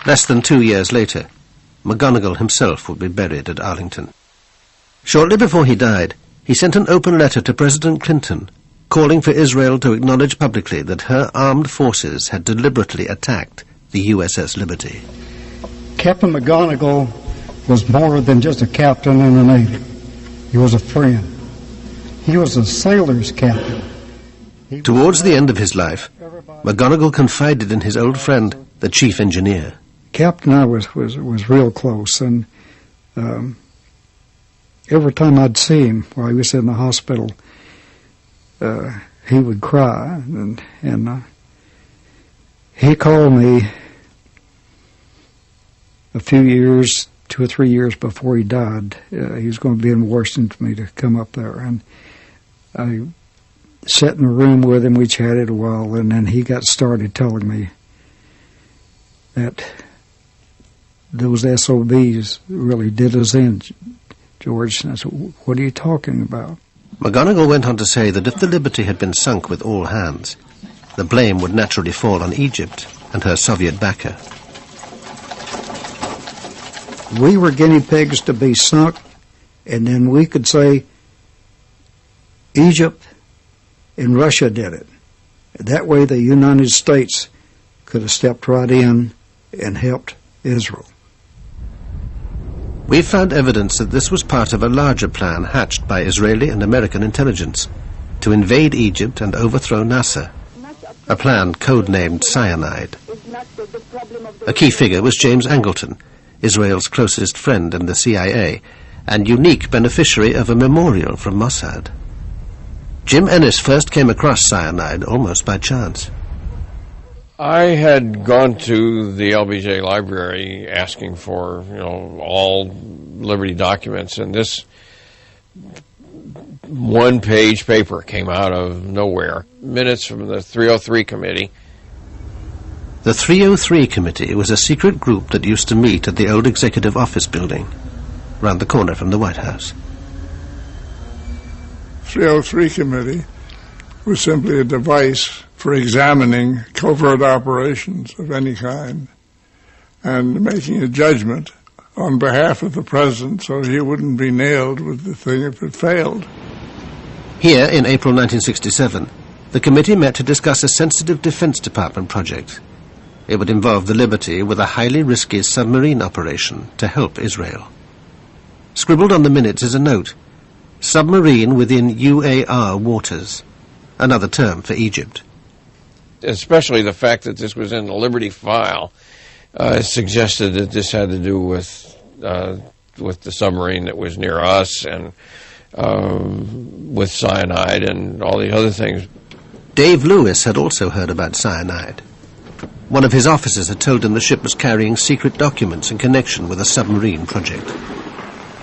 Speaker 1: Less than 2 years later, McGonigal himself would be buried at Arlington. Shortly before he died, he sent an open letter to President Clinton calling for Israel to acknowledge publicly that her armed forces had deliberately attacked the USS Liberty.
Speaker 23: Captain McGonigal
Speaker 13: was more than just a captain in the Navy. He was a friend. He was a sailor's captain.
Speaker 1: Towards the end of his life, McGonigal confided in his old friend, the chief engineer.
Speaker 13: Captain and I was real close, and every time I'd see him while he was in the hospital, he would cry, and he called me a few years, 2 or 3 years before he died. He was going to be in Washington for me to come up there, and I sat in a room with him. We chatted a while, and then he got started telling me that those SOBs really did us in, George. And I said, what are you talking about?
Speaker 1: McGonigal went on to say that if the Liberty had been sunk with all hands, the blame would naturally fall on Egypt and her Soviet backer.
Speaker 13: We were guinea pigs to be sunk, and then we could say Egypt and Russia did it. That way the United States could have stepped right in and helped Israel.
Speaker 1: We found evidence that this was part of a larger plan hatched by Israeli and American intelligence to invade Egypt and overthrow Nasser, a plan codenamed Cyanide. A key figure was James Angleton, Israel's closest friend in the CIA, and unique beneficiary of a memorial from Mossad. Jim Ennis first came across cyanide almost by chance.
Speaker 14: I had gone to the LBJ library asking for, all Liberty documents, and this one-page paper came out of nowhere. Minutes from the 303 committee.
Speaker 1: The 303 committee was a secret group that used to meet at the old executive office building, round the corner from the White House.
Speaker 22: 303 committee was simply a device for examining covert operations of any kind and making a judgment on behalf of the president so he wouldn't be nailed with the thing if it failed.
Speaker 1: Here in April 1967, the committee met to discuss a sensitive Defense Department project. It would involve the Liberty with a highly risky submarine operation to help Israel. Scribbled on the minutes is a note: submarine within UAR waters, another term for Egypt.
Speaker 14: Especially the fact that this was in the Liberty file suggested that this had to do with the submarine that was near us and with cyanide and all the other things.
Speaker 1: Dave Lewis had also heard about cyanide. One of his officers had told him the ship was carrying secret documents in connection with a submarine project.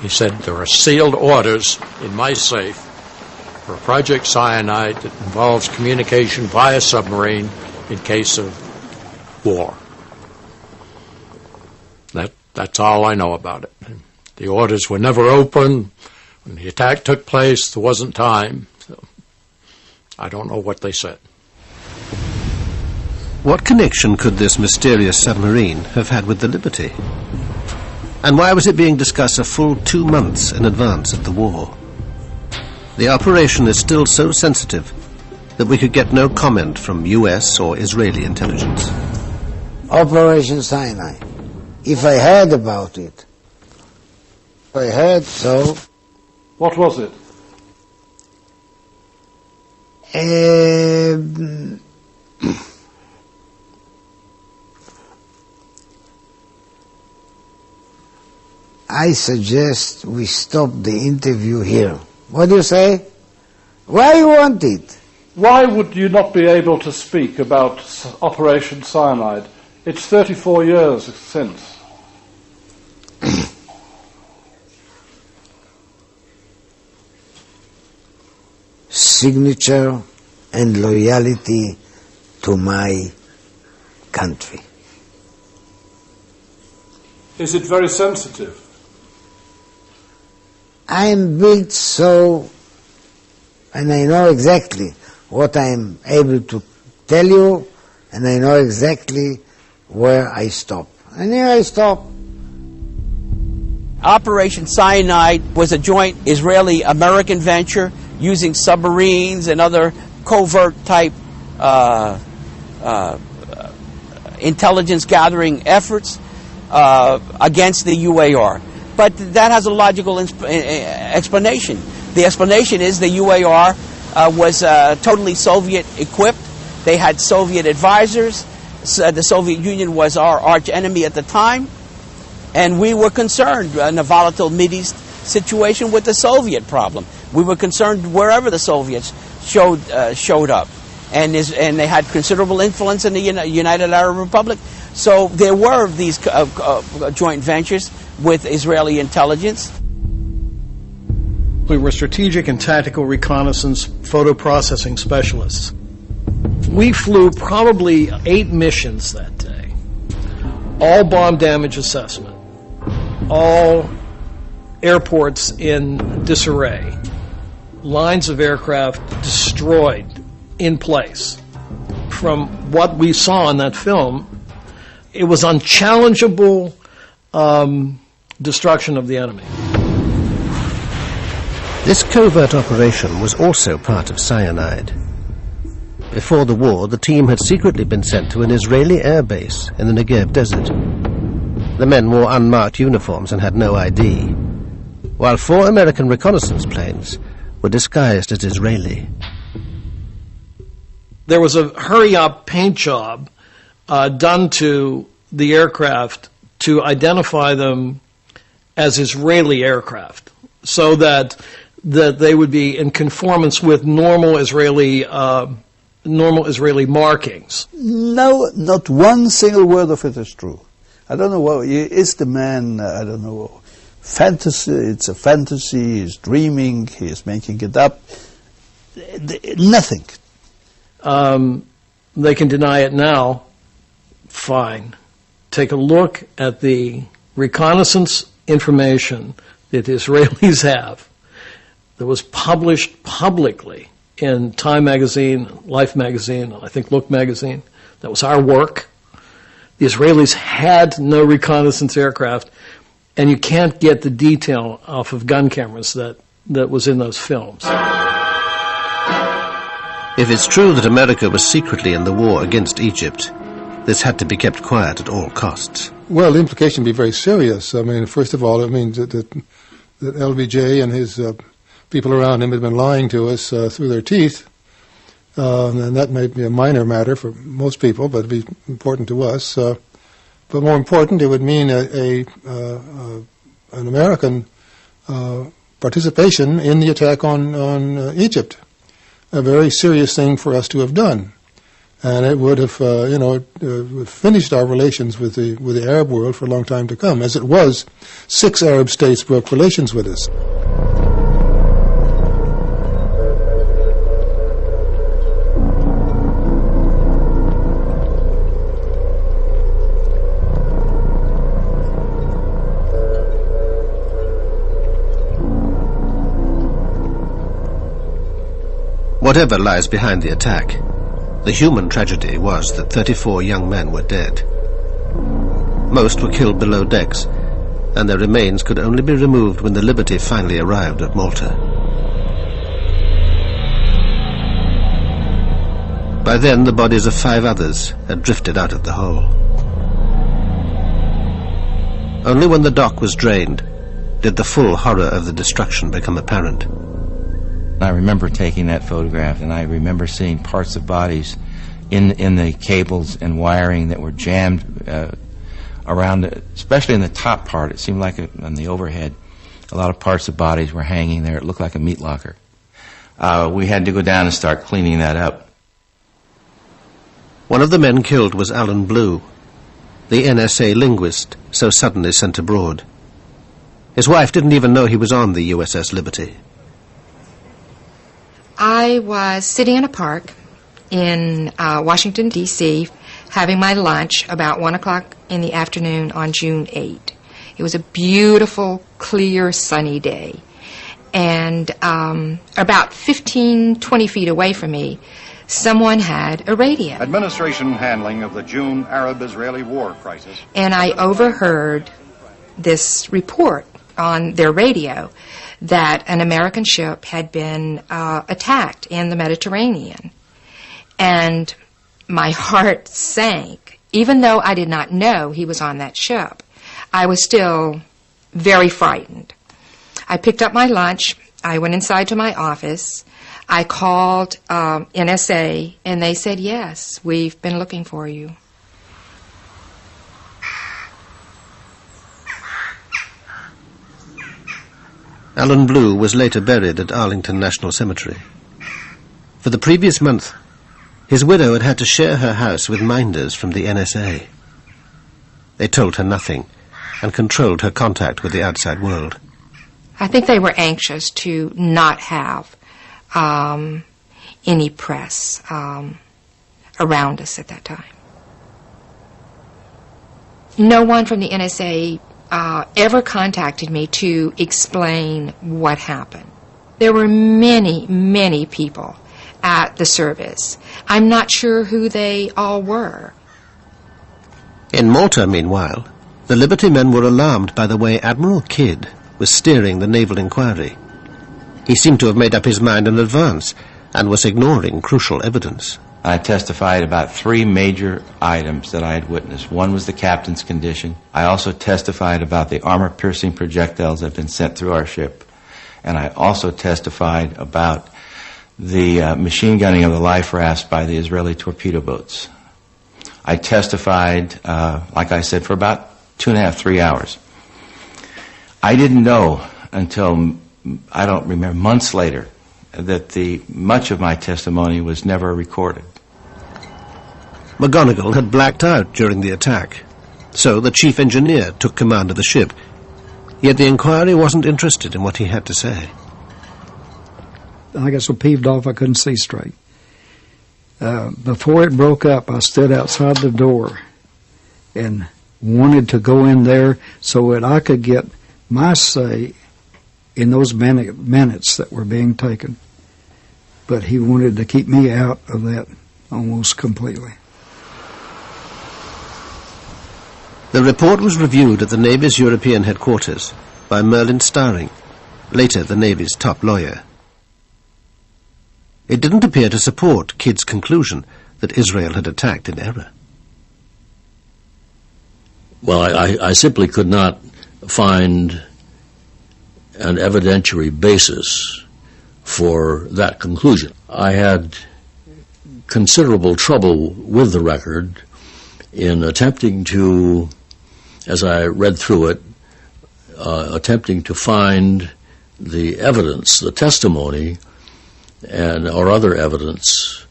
Speaker 6: He said, there are sealed orders in my safe for Project Cyanide that involves communication via submarine in case of war. That's all I know about it. The orders were never opened. When the attack took place, there wasn't time. So I don't know what they said.
Speaker 1: What connection could this mysterious submarine have had with the Liberty? And why was it being discussed a full 2 months in advance of the war? The operation is still so sensitive that we could get no comment from US or Israeli intelligence.
Speaker 15: Operation Sinai. If I heard about it, I heard so.
Speaker 21: What was it?
Speaker 15: I suggest we stop the interview here. What do you say? Why you want it?
Speaker 21: Why would you not be able to speak about Operation Cyanide? It's 34 years since.
Speaker 15: Signature and loyalty to my country.
Speaker 21: Is it very sensitive?
Speaker 15: I'm built so, and I know exactly what I'm able to tell you, and I know exactly where I stop. And here I stop.
Speaker 9: Operation Cyanide was a joint Israeli-American venture using submarines and other covert-type intelligence-gathering efforts against the UAR. But that has a logical explanation. The explanation is the UAR was totally Soviet equipped. They had Soviet advisors. The Soviet Union was our arch enemy at the time. And we were concerned in a volatile Mideast situation with the Soviet problem. We were concerned wherever the Soviets showed up. And they had considerable influence in the United Arab Republic. So there were these joint ventures with Israeli intelligence.
Speaker 10: We were strategic and tactical reconnaissance photo processing specialists. We flew probably 8 missions that day. All bomb damage assessment. All airports in disarray. Lines of aircraft destroyed in place. From what we saw in that film, it was unchallengeable destruction of the enemy.
Speaker 1: This covert operation was also part of cyanide. Before the war, the team had secretly been sent to an Israeli air base in the Negev desert. The men wore unmarked uniforms and had no ID, while 4 American reconnaissance planes were disguised as Israeli.
Speaker 10: There was a hurry-up paint job done to the aircraft to identify them as Israeli aircraft, so that they would be in conformance with normal Israeli markings.
Speaker 8: No, not one single word of it is true. I don't know what is the man. I don't know. Fantasy. It's a fantasy. He's dreaming. He's making it up. Nothing.
Speaker 10: They can deny it now. Fine. Take a look at the reconnaissance information that the Israelis have that was published publicly in Time magazine, Life magazine, I think Look magazine. That was our work. The Israelis had no reconnaissance aircraft, and you can't get the detail off of gun cameras that was in those films.
Speaker 1: If it's true that America was secretly in the war against Egypt, this had to be kept quiet at all costs.
Speaker 7: Well, the implication would be very serious. I mean, first of all, it means that LBJ and his people around him had been lying to us through their teeth. And that may be a minor matter for most people, but it would be important to us. But more important, it would mean an American participation in the attack on Egypt. A very serious thing for us to have done. And it would have, finished our relations with the Arab world for a long time to come. As it was, 6 Arab states broke relations with us.
Speaker 1: Whatever lies behind the attack, the human tragedy was that 34 young men were dead. Most were killed below decks, and their remains could only be removed when the Liberty finally arrived at Malta. By then, the bodies of 5 others had drifted out of the hole. Only when the dock was drained did the full horror of the destruction become apparent.
Speaker 4: I remember taking that photograph, and I remember seeing parts of bodies in the cables and wiring that were jammed around, especially in the top part. It seemed like on the overhead, a lot of parts of bodies were hanging there. It looked like a meat locker. We had to go down and start cleaning that up.
Speaker 1: One of the men killed was Alan Blue, the NSA linguist so suddenly sent abroad. His wife didn't even know he was on the USS Liberty.
Speaker 16: I was sitting in a park in Washington, D.C., having my lunch about 1 o'clock in the afternoon on June 8. It was a beautiful, clear, sunny day. And about 15-20 feet away from me, someone had a radio.
Speaker 18: Administration handling of the June Arab-Israeli war crisis.
Speaker 16: And I overheard this report on their radio that an American ship had been attacked in the Mediterranean. And my heart sank. Even though I did not know he was on that ship, I was still very frightened. I picked up my lunch. I went inside to my office. I called NSA, and they said, yes, we've been looking for you.
Speaker 1: Alan Blue was later buried at Arlington National Cemetery. For the previous month, his widow had had to share her house with minders from the NSA. They told her nothing and controlled her contact with the outside world.
Speaker 16: I think they were anxious to not have any press around us at that time. No one from the NSA ever contacted me to explain what happened. There were many, many people at the service. I'm not sure who they all were.
Speaker 1: In Malta, meanwhile, the Liberty men were alarmed by the way Admiral Kidd was steering the naval inquiry. He seemed to have made up his mind in advance and was ignoring crucial evidence.
Speaker 4: I testified about 3 major items that I had witnessed. One was the captain's condition. I also testified about the armor-piercing projectiles that had been sent through our ship. And I also testified about the machine gunning of the life rafts by the Israeli torpedo boats. I testified, like I said, for about 2.5, 3 hours. I didn't know until, I don't remember, months later, that much of my testimony was never recorded.
Speaker 1: McGonigal had blacked out during the attack, so the chief engineer took command of the ship. Yet the inquiry wasn't interested in what he had to say.
Speaker 13: I got so peeved off I couldn't see straight. Before it broke up, I stood outside the door and wanted to go in there so that I could get my say in those minutes that were being taken. But he wanted to keep me out of that almost completely.
Speaker 1: The report was reviewed at the Navy's European headquarters by Merlin Starring, later the Navy's top lawyer. It didn't appear to support Kidd's conclusion that Israel had attacked in error.
Speaker 6: Well, I simply could not find an evidentiary basis for that conclusion. I had considerable trouble with the record in attempting to, as I read through it, attempting to find the evidence, the testimony, or other evidence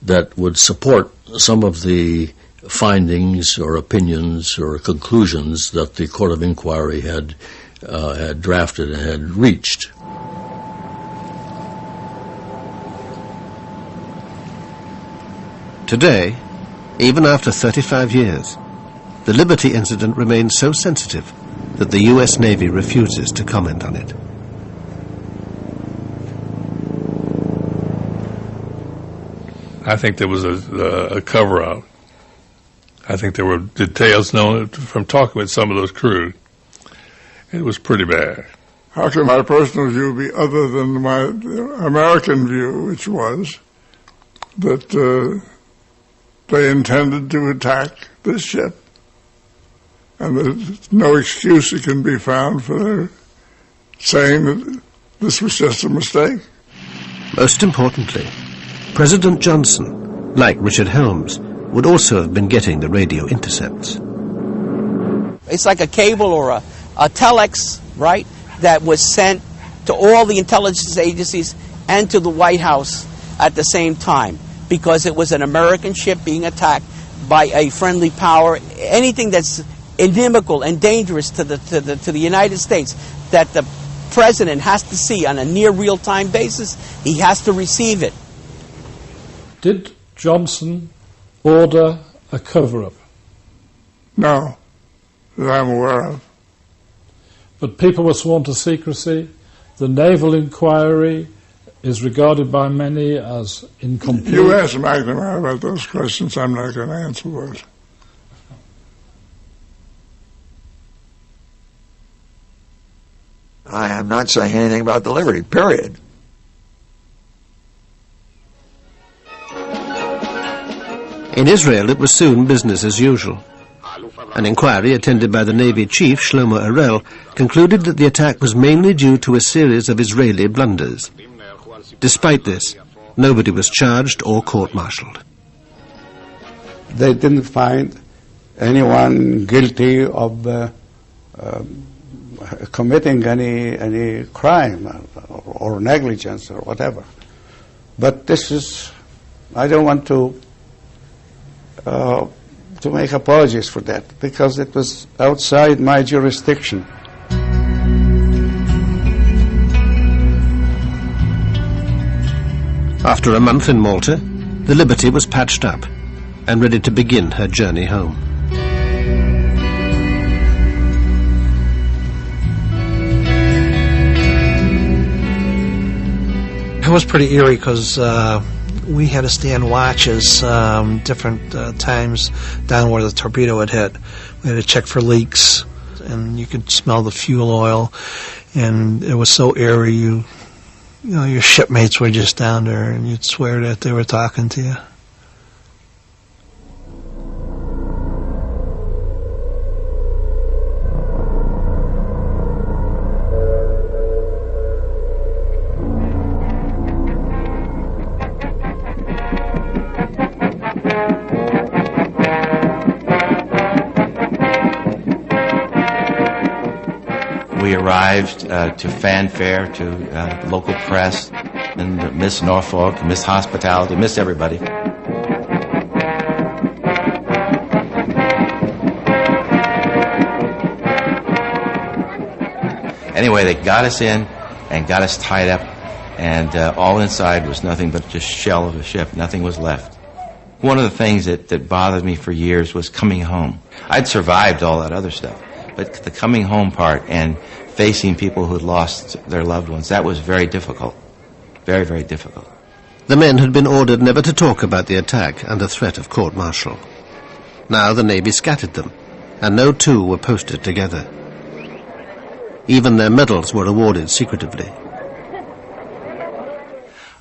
Speaker 6: that would support some of the findings or opinions or conclusions that the Court of Inquiry had drafted and had reached.
Speaker 1: Today, even after 35 years, the Liberty incident remains so sensitive that the U.S. Navy refuses to comment on it.
Speaker 3: I think there was a cover-up. I think there were details known from talking with some of those crew. It was pretty bad.
Speaker 22: How can my personal view be other than my American view, which was that they intended to attack this ship, and there's no excuse that can be found for their saying that this was just a mistake?
Speaker 1: Most importantly, President Johnson, like Richard Helms, would also have been getting the radio intercepts.
Speaker 9: It's like a cable or a telex, right, that was sent to all the intelligence agencies and to the White House at the same time, because it was an American ship being attacked by a friendly power. Anything that's inimical and dangerous to the United States that the president has to see on a near real-time basis, he has to receive it.
Speaker 21: Did Johnson order a cover-up?
Speaker 22: No, that I'm aware of.
Speaker 21: But people were sworn to secrecy. The naval inquiry is regarded by many as incomplete.
Speaker 22: You ask McNamara about those questions. I'm not going to answer those.
Speaker 12: I am not saying anything about the Liberty, period.
Speaker 1: In Israel, it was soon business as usual. An inquiry attended by the Navy Chief, Shlomo Arel, concluded that the attack was mainly due to a series of Israeli blunders. Despite this, nobody was charged or court-martialed.
Speaker 5: They didn't find anyone guilty of committing any crime or negligence or whatever. But this is, I don't want to make apologies for that, because it was outside my jurisdiction.
Speaker 1: After a month in Malta, the Liberty was patched up and ready to begin her journey home.
Speaker 2: It was pretty eerie because we had to stand watches different times down where the torpedo had hit. We had to check for leaks, and you could smell the fuel oil, and it was so eerie. You know, your shipmates were just down there, and you'd swear that they were talking to you.
Speaker 4: We arrived to fanfare, to local press, and Miss Norfolk, Miss Hospitality, Miss everybody. Anyway, they got us in and got us tied up, and all inside was nothing but just shell of a ship. Nothing was left. One of the things that bothered me for years was coming home. I'd survived all that other stuff, but the coming home part and facing people who had lost their loved ones, that was very difficult. Very, very difficult.
Speaker 1: The men had been ordered never to talk about the attack under threat of court-martial. Now the Navy scattered them, and no two were posted together. Even their medals were awarded secretively.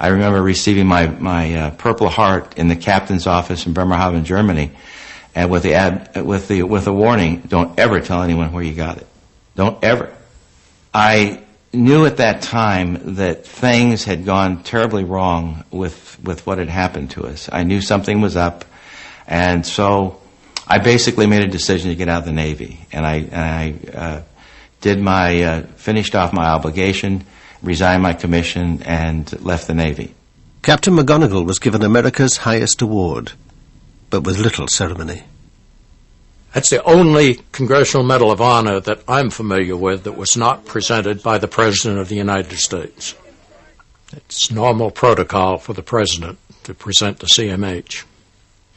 Speaker 4: I remember receiving my Purple Heart in the captain's office in Bremerhaven, Germany, and with a warning: don't ever tell anyone where you got it. Don't ever. I knew at that time that things had gone terribly wrong with what had happened to us. I knew something was up, and so I basically made a decision to get out of the Navy, and I finished off my obligation, resigned my commission, and left the Navy.
Speaker 1: Captain McGonigal was given America's highest award, but with little ceremony.
Speaker 6: That's the only Congressional Medal of Honor that I'm familiar with that was not presented by the President of the United States. It's normal protocol for the President to present the CMH.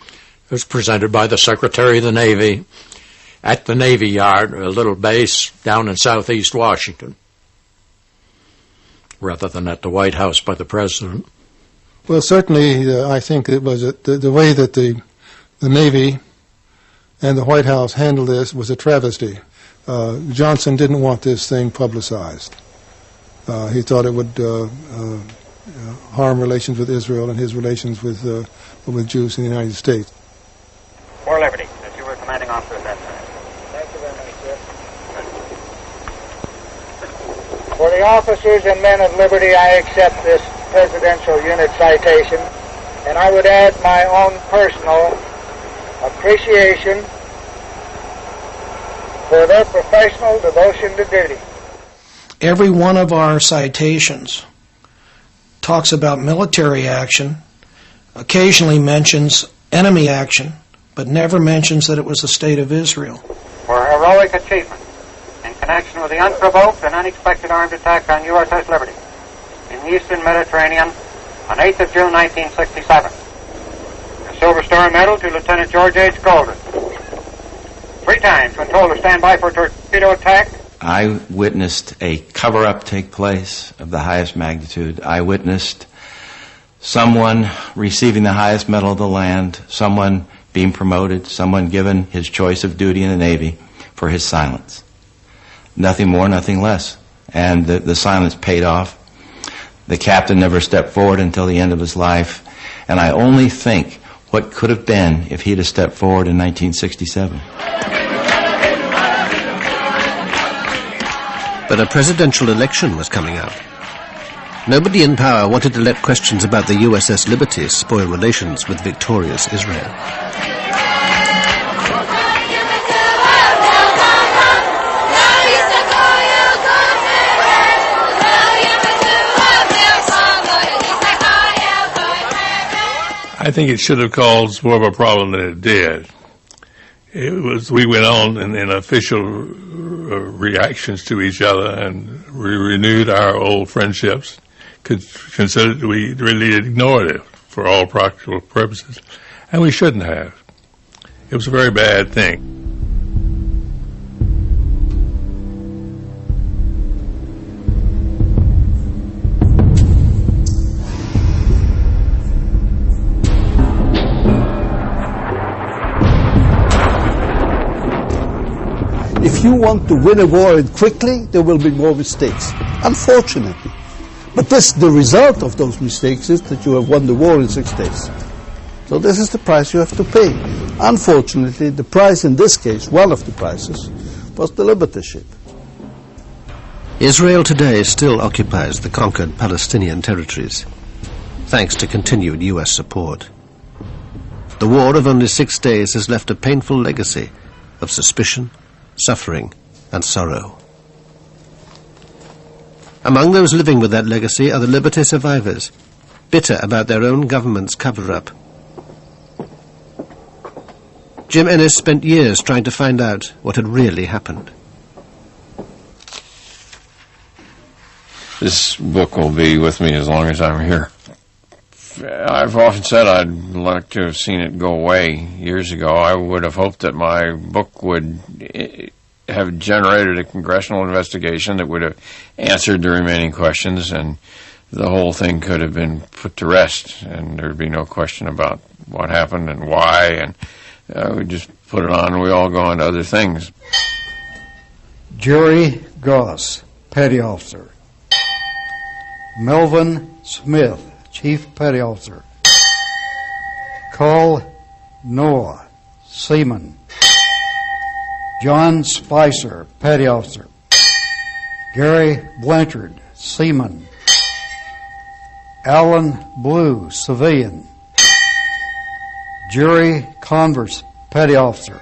Speaker 6: It was presented by the Secretary of the Navy at the Navy Yard, a little base down in southeast Washington, rather than at the White House by the President.
Speaker 7: Well, certainly I think it was the way that the Navy and the White House handled this was a travesty. Johnson didn't want this thing publicized. He thought it would harm relations with Israel and his relations with Jews in the United States.
Speaker 19: For Liberty, as you were commanding officer at that time.
Speaker 11: Thank you very much, sir. For the officers and men of Liberty, I accept this Presidential Unit citation, and I would add my own personal appreciation for their professional devotion to duty.
Speaker 10: Every one of our citations talks about military action, occasionally mentions enemy action, but never mentions that it was the State of Israel.
Speaker 19: For heroic achievement in connection with the unprovoked and unexpected armed attack on USS Liberty in the Eastern Mediterranean on 8th of June, 1967. A Silver Star Medal to Lieutenant George H. Golden. 3 times when told to stand by for torpedo attack.
Speaker 4: I witnessed a cover-up take place of the highest magnitude. I witnessed someone receiving the highest medal of the land, someone being promoted, someone given his choice of duty in the Navy for his silence. Nothing more, nothing less. And the silence paid off. The captain never stepped forward until the end of his life. And I only think what could have been if he'd have stepped forward in 1967.
Speaker 1: But a presidential election was coming up. Nobody in power wanted to let questions about the USS Liberty spoil relations with victorious Israel.
Speaker 3: I think it should have caused more of a problem than it did. We went on in official reactions to each other, and we renewed our old friendships. Considered we really ignored it for all practical purposes, and we shouldn't have. It was a very bad thing.
Speaker 8: If you want to win a war quickly, there will be more mistakes, unfortunately. But the result of those mistakes is that you have won the war in 6 days. So this is the price you have to pay. Unfortunately, the price in this case, one of the prices, was the Liberty ship.
Speaker 1: Israel today still occupies the conquered Palestinian territories, thanks to continued US support. The war of only 6 days has left a painful legacy of suspicion, suffering, and sorrow. Among those living with that legacy are the Liberty survivors, bitter about their own government's cover-up. Jim Ennis spent years trying to find out what had really happened.
Speaker 14: This book will be with me as long as I'm here. I've often said I'd like to have seen it go away years ago. I would have hoped that my book would have generated a congressional investigation that would have answered the remaining questions, and the whole thing could have been put to rest, and there'd be no question about what happened and why, and we just put it on and we all go on to other things.
Speaker 13: Jerry Goss, Petty Officer. Melvin Smith, Chief Petty Officer. Carl Noah, Seaman. John Spicer, Petty Officer. Gary Blanchard, Seaman. Alan Blue, Civilian. Jerry Converse, Petty Officer.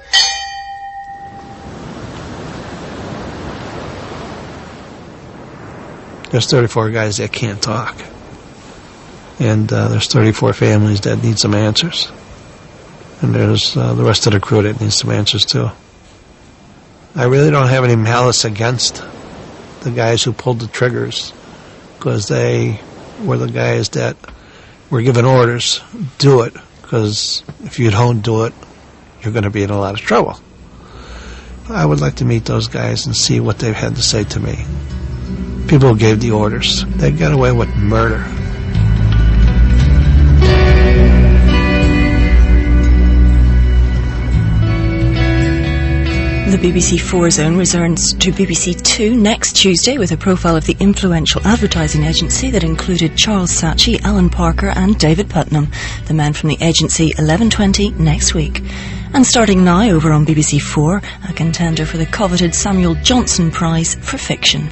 Speaker 2: There's 34 guys that can't talk. And there's 34 families that need some answers. And there's the rest of the crew that needs some answers too. I really don't have any malice against the guys who pulled the triggers, because they were the guys that were given orders, do it, because if you don't do it, you're going to be in a lot of trouble. I would like to meet those guys and see what they've had to say to me. People who gave the orders, they got away with murder.
Speaker 17: The BBC 4 Zone returns to BBC 2 next Tuesday with a profile of the influential advertising agency that included Charles Saatchi, Alan Parker and David Putnam, the man from the agency 11:20 next week. And starting now over on BBC 4, a contender for the coveted Samuel Johnson Prize for Fiction.